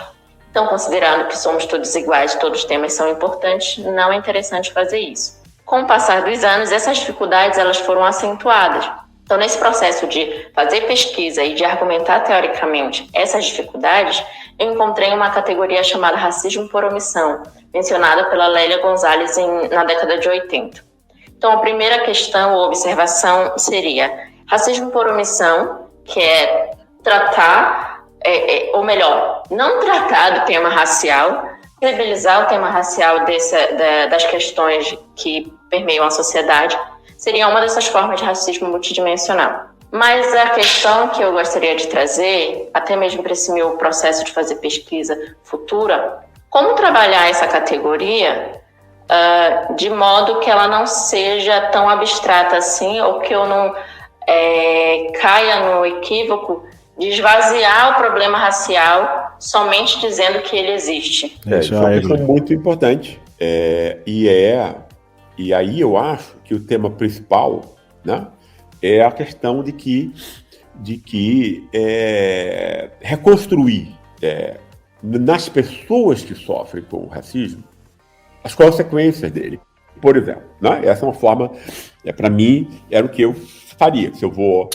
Então, considerando que somos todos iguais, todos os temas são importantes, não é interessante fazer isso. Com o passar dos anos, essas dificuldades elas foram acentuadas. Então, nesse processo de fazer pesquisa e de argumentar teoricamente essas dificuldades, eu encontrei uma categoria chamada racismo por omissão, mencionada pela Lélia Gonzalez na década de 80. Então, a primeira questão ou observação seria racismo por omissão, que é tratar, ou melhor, não tratar do tema racial, visibilizar o tema racial das questões que permeiam a sociedade, seria uma dessas formas de racismo multidimensional. Mas a questão que eu gostaria de trazer, até mesmo para esse meu processo de fazer pesquisa futura, como trabalhar essa categoria de modo que ela não seja tão abstrata assim, ou que eu não caia no equívoco de esvaziar o problema racial somente dizendo que ele existe. Isso é uma questão muito importante. E aí eu acho que o tema principal, né, é a questão de que reconstruir nas pessoas que sofrem com o racismo as consequências dele. Por exemplo, né, essa é uma forma, para mim, era o que eu faria. Se eu vou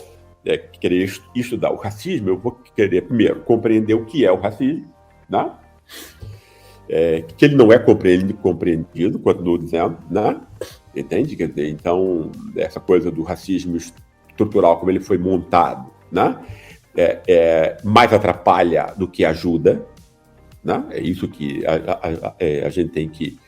querer estudar o racismo, eu vou querer primeiro compreender o que é o racismo, né? Que ele não é compreendido, continuo dizendo, né? Entende? Quer dizer, então, essa coisa do racismo estrutural, como ele foi montado, né? Mais atrapalha do que ajuda, né? É isso que a gente tem que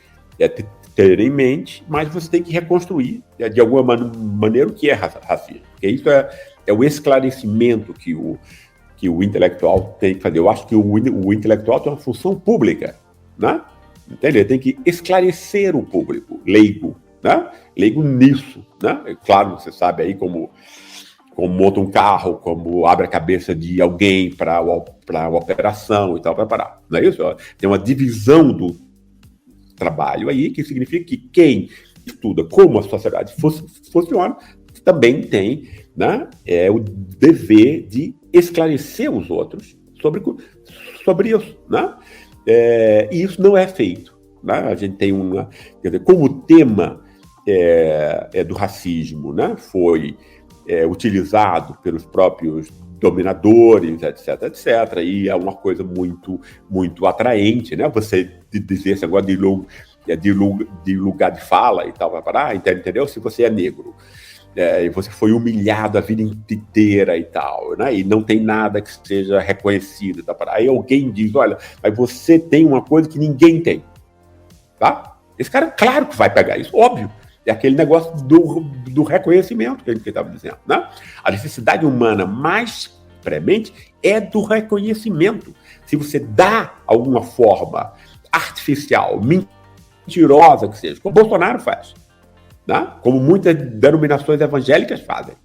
ter em mente, mas você tem que reconstruir, de alguma maneira, o que é racismo. Porque isso é o esclarecimento que o intelectual tem que fazer. Eu acho que o intelectual tem uma função pública, né? Entende? Ele tem que esclarecer o público, leigo, né? Leigo nisso, né? Claro, você sabe aí como monta um carro, como abre a cabeça de alguém para uma operação e tal, para parar. Não é isso? Tem uma divisão do trabalho aí, que significa que quem estuda como a sociedade funciona também tem, né, o dever de esclarecer os outros sobre isso, né? E isso não é feito, né? A gente tem quer dizer, como o tema do racismo, né, foi utilizado pelos próprios dominadores, etc, etc, e é uma coisa muito, muito atraente, né? Você dizer esse negócio de lugar de fala e tal, entendeu? Se você é negro, e você foi humilhado a vida inteira e tal, né? E não tem nada que seja reconhecido, tá? Aí alguém diz, olha, mas você tem uma coisa que ninguém tem, tá? Esse cara, claro que vai pegar isso, óbvio. É aquele negócio do reconhecimento que a gente estava dizendo, né? A necessidade humana mais premente é do reconhecimento. Se você dá alguma forma artificial, mentirosa que seja, como Bolsonaro faz, né? Como muitas denominações evangélicas fazem,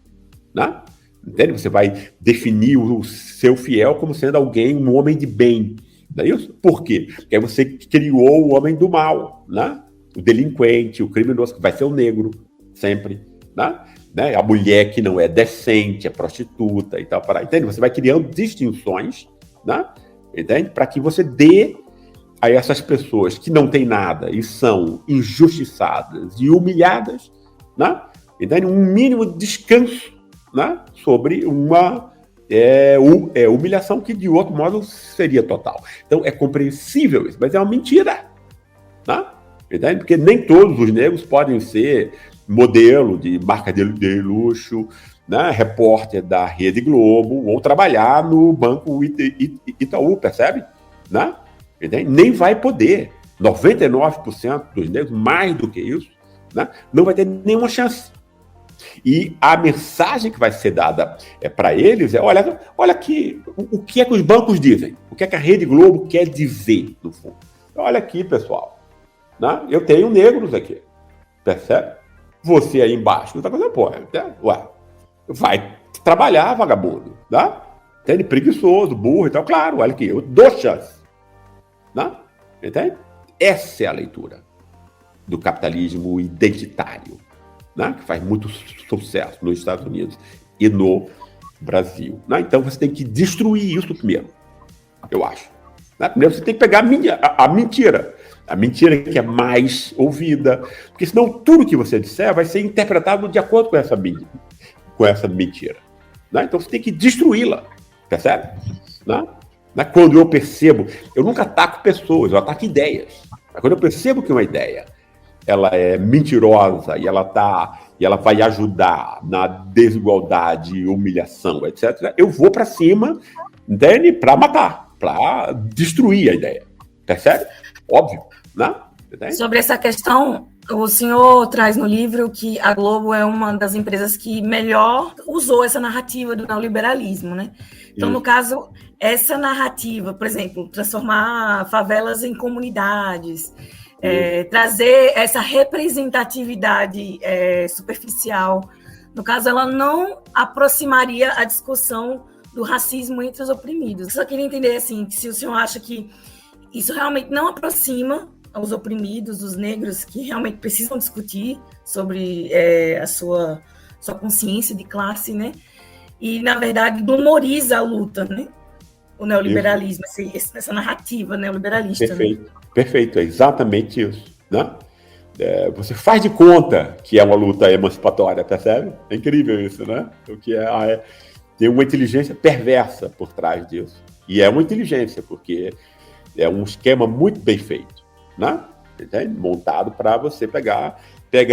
né? Entende? Você vai definir o seu fiel como sendo alguém, um homem de bem. Não é isso? Por quê? Porque aí você criou o homem do mal, né? O delinquente, o criminoso, que vai ser o negro, sempre, né? A mulher que não é decente, é prostituta e tal, entende? Você vai criando distinções, né? Entende? Para que você dê a essas pessoas que não têm nada e são injustiçadas e humilhadas, né? Entende? Um mínimo de descanso, né? Sobre uma humilhação que, de outro modo, seria total. Então, é compreensível isso, mas é uma mentira, né? Entende? Porque nem todos os negros podem ser modelo de marca de luxo, né? Repórter da Rede Globo, ou trabalhar no Banco Itaú, percebe? Né? Entende? Nem vai poder. 99% dos negros, mais do que isso, né? Não vai ter nenhuma chance. E a mensagem que vai ser dada para eles é, olha aqui, o que é que os bancos dizem? O que é que a Rede Globo quer dizer, no fundo? Olha aqui, pessoal. Né? Eu tenho negros aqui, percebe? Você aí embaixo, não tá fazendo porra. Né? Ué, vai trabalhar, vagabundo, né? Entende? Preguiçoso, burro e tal. Claro, olha aqui, eu dou chance. Né? Entende? Essa é a leitura do capitalismo identitário, né? Que faz muito sucesso nos Estados Unidos e no Brasil. Né? Então você tem que destruir isso primeiro, eu acho. Né? Primeiro você tem que pegar a mentira. A mentira que é mais ouvida, porque senão tudo que você disser vai ser interpretado de acordo com essa mentira. Né? Então você tem que destruí-la, percebe? Né? Quando eu percebo, eu nunca ataco pessoas, eu ataco ideias. Mas quando eu percebo que uma ideia ela é mentirosa e ela vai ajudar na desigualdade, humilhação, etc., eu vou para cima, entende? Para matar, para destruir a ideia, percebe? Óbvio. Né? Sobre essa questão, o senhor traz no livro que a Globo é uma das empresas que melhor usou essa narrativa do neoliberalismo, né? Então, no caso, essa narrativa, por exemplo, transformar favelas em comunidades, trazer essa representatividade superficial, no caso, ela não aproximaria a discussão do racismo entre os oprimidos. Eu só queria entender, assim, se o senhor acha que isso realmente não aproxima os oprimidos, os negros que realmente precisam discutir sobre a sua consciência de classe, né? E, na verdade, glamoriza a luta, né? O neoliberalismo, essa narrativa neoliberalista. Perfeito, né? Perfeito, é exatamente isso. Né? Você faz de conta que é uma luta emancipatória, percebe? É incrível isso, né? O que tem uma inteligência perversa por trás disso. E é uma inteligência, porque é um esquema muito bem feito, né? Montado para você pega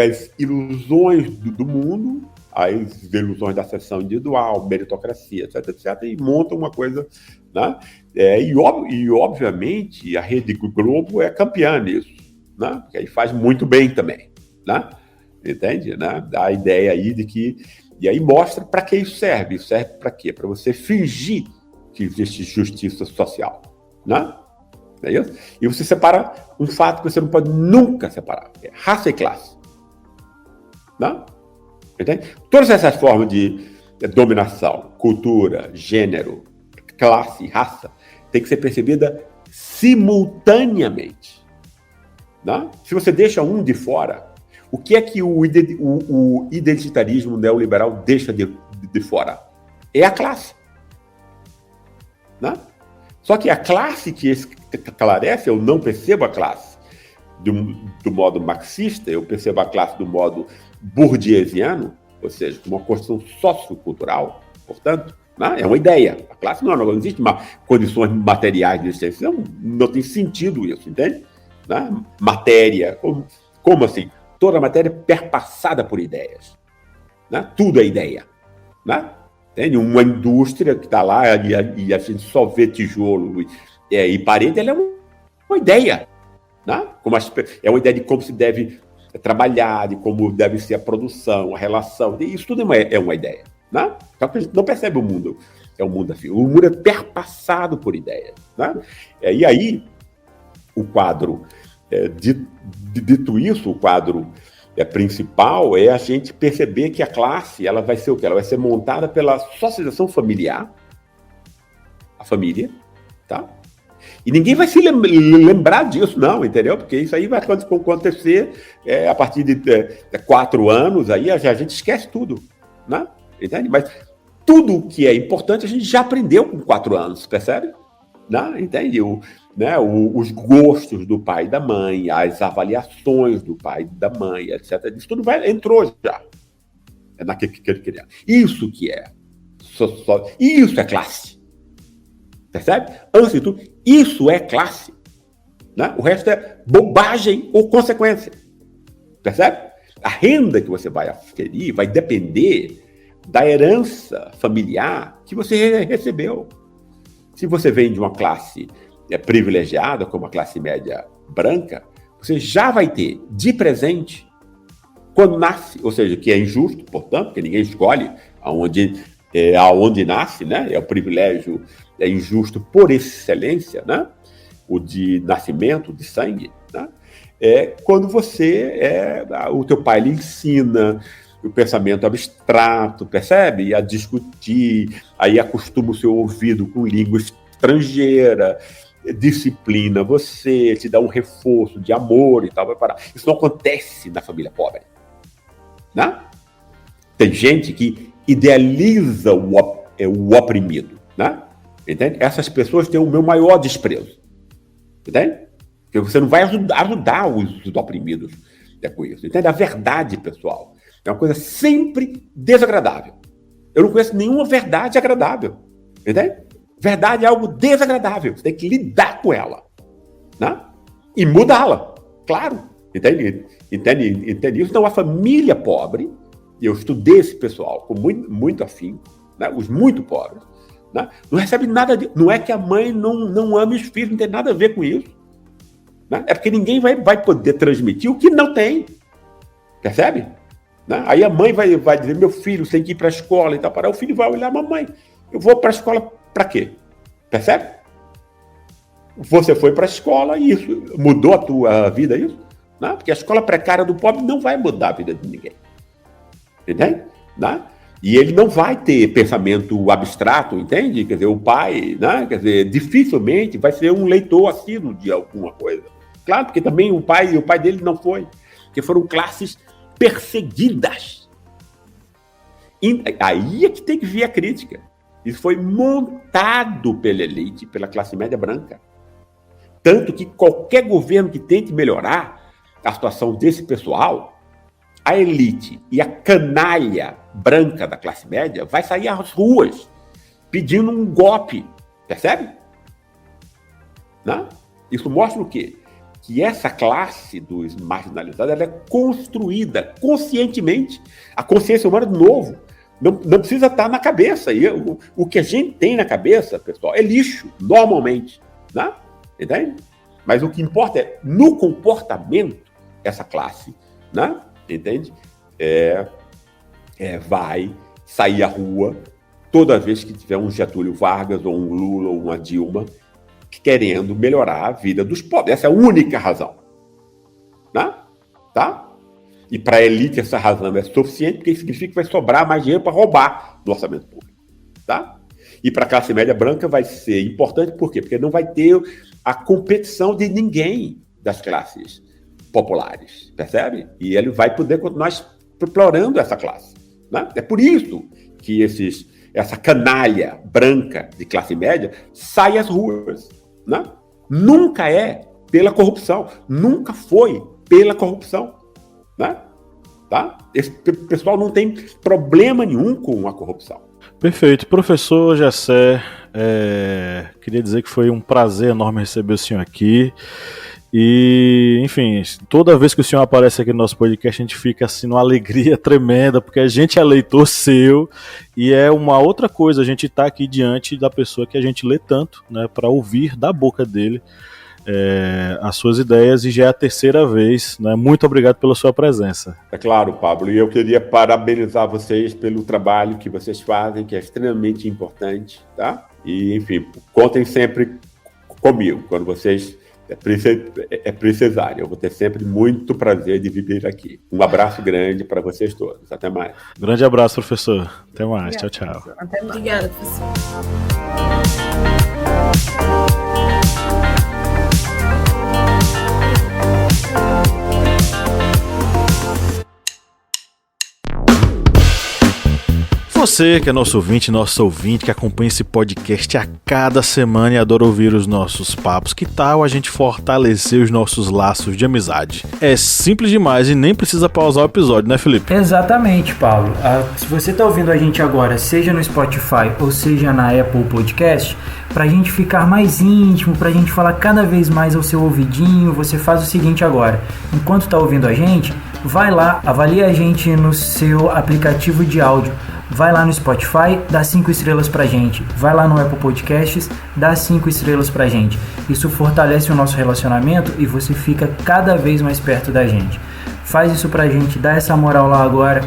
as ilusões do mundo, as ilusões da ascensão individual, meritocracia, etc, etc, e monta uma coisa, né? E obviamente a Rede Globo é campeã nisso, né? Porque aí faz muito bem também, né? Entende? Né? Dá a ideia aí de que... E aí mostra para que isso serve. Isso serve para quê? Para você fingir que existe justiça social, né? É isso? E você separa um fato que você não pode nunca separar, que é raça e classe. Não? Entende? Todas essas formas de dominação, cultura, gênero, classe e raça, tem que ser percebida simultaneamente. Não? Se você deixa um de fora, O que é que o identitarismo neoliberal deixa de fora? É a classe. Né? Só que a classe que esclarece, eu não percebo a classe do modo marxista, eu percebo a classe do modo burguesiano, ou seja, uma construção sociocultural, portanto, né? É uma ideia. A classe não existe condições materiais de existência, não tem sentido isso, entende? Né? Matéria, como assim? Toda a matéria é perpassada por ideias. Né? Tudo é ideia. Né? Tem uma indústria que está lá e a gente só vê tijolo e parede, ela é uma ideia. Né? É uma ideia de como se deve trabalhar, de como deve ser a produção, a relação. Isso tudo é uma ideia. Né? Só que a gente não percebe o mundo. É um mundo assim. O mundo é perpassado por ideias. Né? E aí, o quadro, dito isso, o quadro principal é a gente perceber que a classe ela vai ser o quê? Ela vai ser montada pela socialização familiar, a família, tá? E ninguém vai se lembrar disso, não, entendeu? Porque isso aí vai acontecer a partir de 4 anos, aí a gente esquece tudo, né? Entende? Mas tudo o que é importante a gente já aprendeu com 4 anos, percebe? Né? Entende? Os gostos do pai e da mãe, as avaliações do pai e da mãe, etc. Isso tudo entrou já naquele que ele queria. Isso que é. Isso é classe. Percebe? Antes de tudo, isso é classe. Né? O resto é bobagem ou consequência. Percebe? A renda que você vai aferir vai depender da herança familiar que você recebeu. Se você vem de uma classe privilegiada, como a classe média branca, você já vai ter de presente, quando nasce, ou seja, que é injusto, portanto, porque ninguém escolhe aonde nasce, né? É o privilégio, é injusto por excelência, né? O de nascimento, de sangue, né? É quando o teu pai lhe ensina o pensamento abstrato, percebe? A discutir, aí acostuma o seu ouvido com língua estrangeira, disciplina você, te dá um reforço de amor e tal, vai parar. Isso não acontece na família pobre. Né? Tem gente que idealiza o oprimido. Né? Entende? Essas pessoas têm o meu maior desprezo. Entende? Porque você não vai ajudar os oprimidos com isso. Entende? A verdade, pessoal, é uma coisa sempre desagradável. Eu não conheço nenhuma verdade agradável. Entende? Verdade é algo desagradável. Você tem que lidar com ela. Né? E mudá-la. Claro. Entende isso? Então, a família pobre, e eu estudei esse pessoal com muito afinco, né? Os muito pobres, né? Não recebe nada não é que a mãe não ama os filhos, não tem nada a ver com isso. Né? É porque ninguém vai poder transmitir o que não tem. Percebe? Né? Aí a mãe vai dizer, meu filho, você tem que ir para a escola e tal. O filho vai olhar, mamãe, eu vou para a escola para quê? Percebe? Você foi para a escola e isso mudou a tua vida, isso? Né? Porque a escola precária do pobre não vai mudar a vida de ninguém. Entende? Né? E ele não vai ter pensamento abstrato, entende? Quer dizer, o pai, né? Quer dizer, dificilmente vai ser um leitor assíduo de alguma coisa. Claro, porque também o pai dele não foi. Porque foram classes perseguidas. E aí é que tem que vir a crítica. Isso foi montado pela elite, pela classe média branca. Tanto que qualquer governo que tente melhorar a situação desse pessoal, a elite e a canalha branca da classe média vai sair às ruas pedindo um golpe. Percebe? Não? Isso mostra o quê? Que essa classe dos marginalizados ela é construída conscientemente. A consciência humana, de novo, não precisa estar na cabeça. E o que a gente tem na cabeça, pessoal, é lixo, normalmente. Né? Entende? Mas o que importa é, no comportamento, essa classe, né? Entende? Vai sair à rua toda vez que tiver um Getúlio Vargas, ou um Lula, ou uma Dilma, querendo melhorar a vida dos pobres. Essa é a única razão. Né? Tá? E para a elite essa razão é suficiente, porque isso significa que vai sobrar mais dinheiro para roubar do orçamento público. Tá? E para a classe média branca vai ser importante, por quê? Porque não vai ter a competição de ninguém das classes populares, percebe? E ele vai poder continuar explorando essa classe, né? É por isso que essa canalha branca de classe média sai às ruas, né? Nunca é pela corrupção, nunca foi pela corrupção, né? Tá? Esse pessoal não tem problema nenhum com a corrupção. Perfeito. Professor Gessé, queria dizer que foi um prazer enorme receber o senhor aqui. E, enfim, toda vez que o senhor aparece aqui no nosso podcast, a gente fica assim numa alegria tremenda, porque a gente é leitor seu, e é uma outra coisa a gente estar aqui diante da pessoa que a gente lê tanto, né, para ouvir da boca dele as suas ideias, e já é a terceira vez, né? Muito obrigado pela sua presença. É claro, Pablo, e eu queria parabenizar vocês pelo trabalho que vocês fazem, que é extremamente importante, tá? E, enfim, contem sempre comigo, quando vocês precisarem. Eu vou ter sempre muito prazer de vir aqui. Um abraço grande para vocês todos. Até mais. Grande abraço, professor. Até mais. Obrigada, Tchau, tchau. professor. Até mais. Obrigada, professor. Você que é nosso ouvinte, que acompanha esse podcast a cada semana e adora ouvir os nossos papos, que tal a gente fortalecer os nossos laços de amizade? É simples demais e nem precisa pausar o episódio, né, Felipe? Exatamente, Paulo. Se você está ouvindo a gente agora, seja no Spotify ou seja na Apple Podcast, para a gente ficar mais íntimo, para a gente falar cada vez mais ao seu ouvidinho, você faz o seguinte agora. Enquanto está ouvindo a gente, vai lá, avalia a gente no seu aplicativo de áudio. Vai lá no Spotify, dá 5 estrelas pra gente. Vai lá no Apple Podcasts, dá 5 estrelas pra gente. Isso fortalece o nosso relacionamento e você fica cada vez mais perto da gente. Faz isso pra gente, dá essa moral lá agora.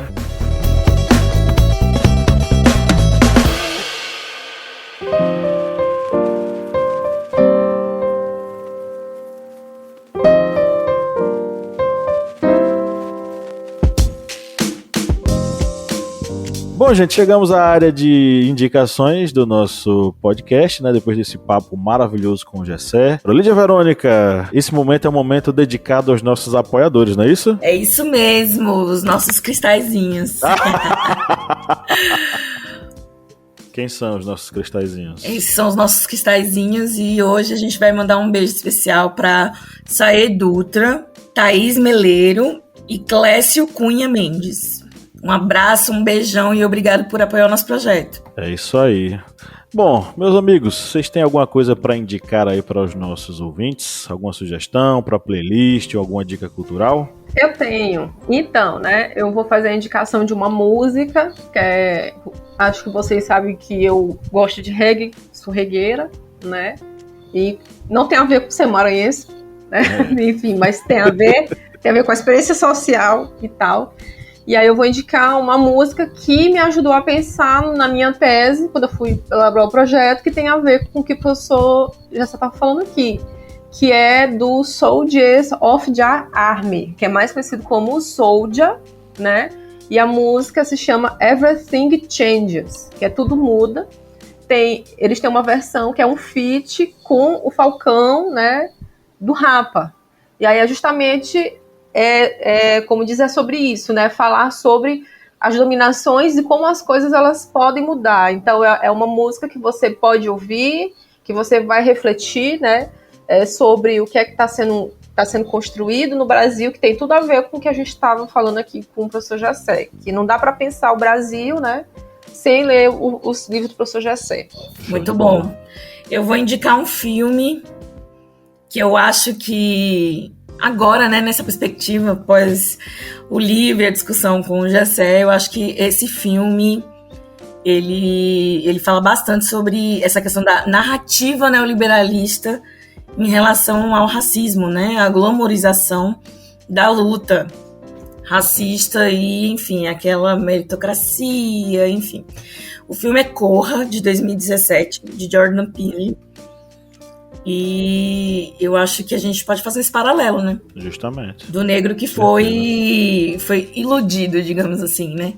Bom, gente, chegamos à área de indicações do nosso podcast, né? Depois desse papo maravilhoso com o Gessé. Lídia Verônica, esse momento é um momento dedicado aos nossos apoiadores, não é isso? É isso mesmo, os nossos cristalzinhos. Quem são os nossos cristalzinhos? Esses são os nossos cristalzinhos e hoje a gente vai mandar um beijo especial para Saê Dutra, Thaís Meleiro e Clécio Cunha Mendes. Um abraço, um beijão e obrigado por apoiar o nosso projeto. É isso aí. Bom, meus amigos, vocês têm alguma coisa para indicar aí para os nossos ouvintes? Alguma sugestão para playlist ou alguma dica cultural? Eu tenho. Então, né, eu vou fazer a indicação de uma música, que acho que vocês sabem que eu gosto de reggae, sou regueira, né, e não tem a ver com ser maranhense, né, enfim, mas tem a ver com a experiência social e tal. E aí eu vou indicar uma música que me ajudou a pensar na minha tese, quando eu fui elaborar o projeto, que tem a ver com o que o professor já estava falando aqui, que é do Soldiers of the Army, que é mais conhecido como Soldier, né? E a música se chama Everything Changes, que é Tudo Muda. Eles têm uma versão que é um feat com o Falcão, né, do Rapa. E aí é justamente... como dizer sobre isso, né? Falar sobre as dominações e como as coisas elas podem mudar. Então é uma música que você pode ouvir, que você vai refletir, né? Sobre o que é que está sendo construído no Brasil, que tem tudo a ver com o que a gente estava falando aqui com o professor Gessé, que não dá para pensar o Brasil, né? Sem ler os livros do professor Gessé. Muito bom. Eu vou indicar um filme que eu acho que agora, né, nessa perspectiva, após o livro e a discussão com o Gessé, eu acho que esse filme, ele fala bastante sobre essa questão da narrativa neoliberalista em relação ao racismo, né, a glamorização da luta racista e, enfim, aquela meritocracia, enfim. O filme é Corra, de 2017, de Jordan Peele. E eu acho que a gente pode fazer esse paralelo, né? Justamente. Do negro que foi iludido, digamos assim, né?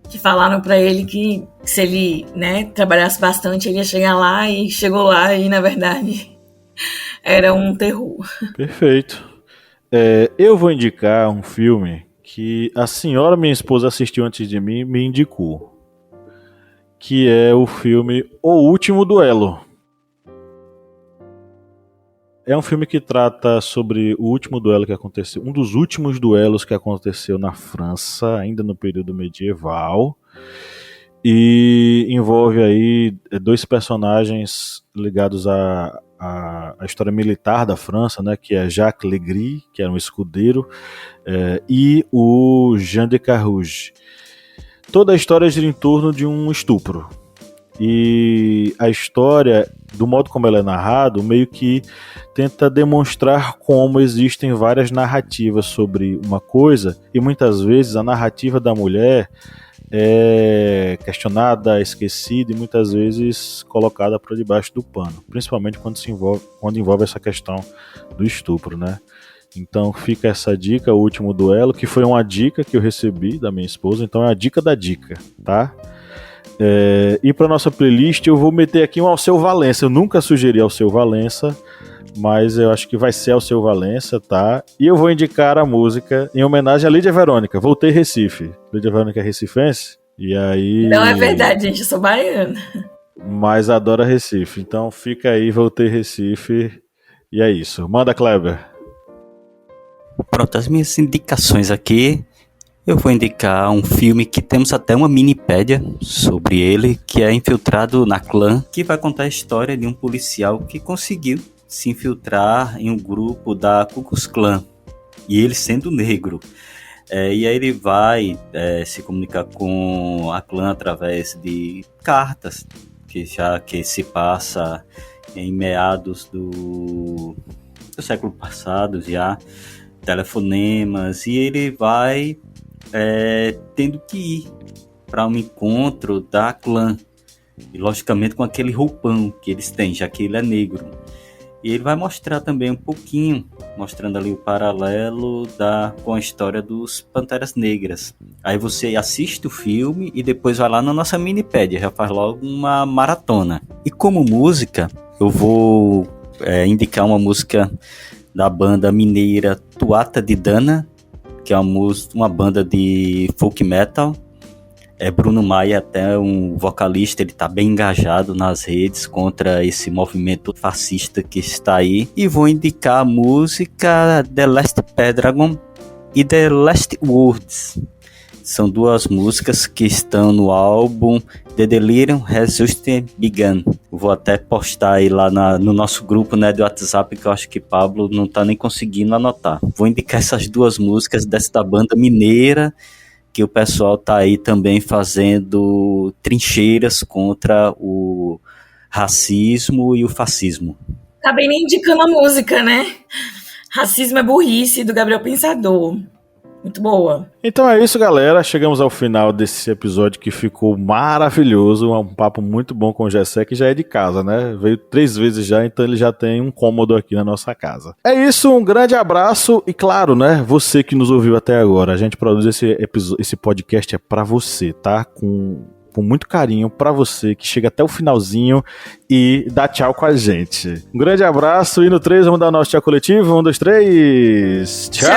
Que falaram pra ele que se ele, né, trabalhasse bastante, ele ia chegar lá e chegou lá e, na verdade, era um terror. Perfeito. Eu vou indicar um filme que a senhora, minha esposa, assistiu antes de mim e me indicou. Que é o filme O Último Duelo. É um filme que trata sobre o último duelo que aconteceu, um dos últimos duelos que aconteceu na França, ainda no período medieval, e envolve aí 2 personagens ligados à história militar da França, né, que é Jacques Legris, que era um escudeiro, e o Jean de Carouge. Toda a história gira em torno de um estupro. E a história, do modo como ela é narrada, meio que tenta demonstrar como existem várias narrativas sobre uma coisa, e muitas vezes a narrativa da mulher é questionada, esquecida e muitas vezes colocada para debaixo do pano, principalmente quando envolve essa questão do estupro, né? Então fica essa dica, O Último Duelo, que foi uma dica que eu recebi da minha esposa, então é a dica da dica, tá? E para nossa playlist eu vou meter aqui um Alceu Valença. Eu nunca sugeri Alceu Valença, mas eu acho que vai ser Alceu Valença, tá? E eu vou indicar a música em homenagem a Lídia Verônica, Voltei Recife. Lídia Verônica é recifense, e aí... Não é verdade, gente, eu sou baiana. Mas adora Recife, então fica aí, Voltei Recife, e é isso. Manda, Kleber. Pronto, as minhas indicações aqui, eu vou indicar um filme que temos até uma minipédia sobre ele, que é Infiltrado na Clã, que vai contar a história de um policial que conseguiu se infiltrar em um grupo da Ku Klux Klan, e ele sendo negro. E aí ele vai se comunicar com a clã através de cartas, que se passa em meados do século passado já, telefonemas, e ele vai tendo que ir para um encontro da clã, e logicamente com aquele roupão que eles têm, já que ele é negro. E ele vai mostrar também um pouquinho, mostrando ali o paralelo com a história dos Panteras Negras. Aí você assiste o filme e depois vai lá na nossa minipédia, já faz logo uma maratona. E como música, eu vou indicar uma música da banda mineira Tuata de Dana, que é uma banda de folk metal. Bruno Maia, até um vocalista, ele está bem engajado nas redes contra esse movimento fascista que está aí. E vou indicar a música The Last Pendragon e The Last Words. São 2 músicas que estão no álbum The Delirium Has Just Begun. Vou até postar aí lá no nosso grupo, né, do WhatsApp, que eu acho que Pablo não está nem conseguindo anotar. Vou indicar essas 2 músicas dessa banda mineira, que o pessoal tá aí também fazendo trincheiras contra o racismo e o fascismo. Acabei nem indicando a música, né? Racismo é Burrice, do Gabriel Pensador. Muito boa. Então é isso, galera. Chegamos ao final desse episódio que ficou maravilhoso. Um papo muito bom com o Gessé, que já é de casa, né? Veio 3 vezes já, então ele já tem um cômodo aqui na nossa casa. É isso, um grande abraço. E claro, né? Você que nos ouviu até agora, a gente produz esse podcast pra você, tá? Com muito carinho pra você que chega até o finalzinho e dá tchau com a gente. Um grande abraço e no 3 vamos dar nosso tchau coletivo. 1, 2, 3. Tchau!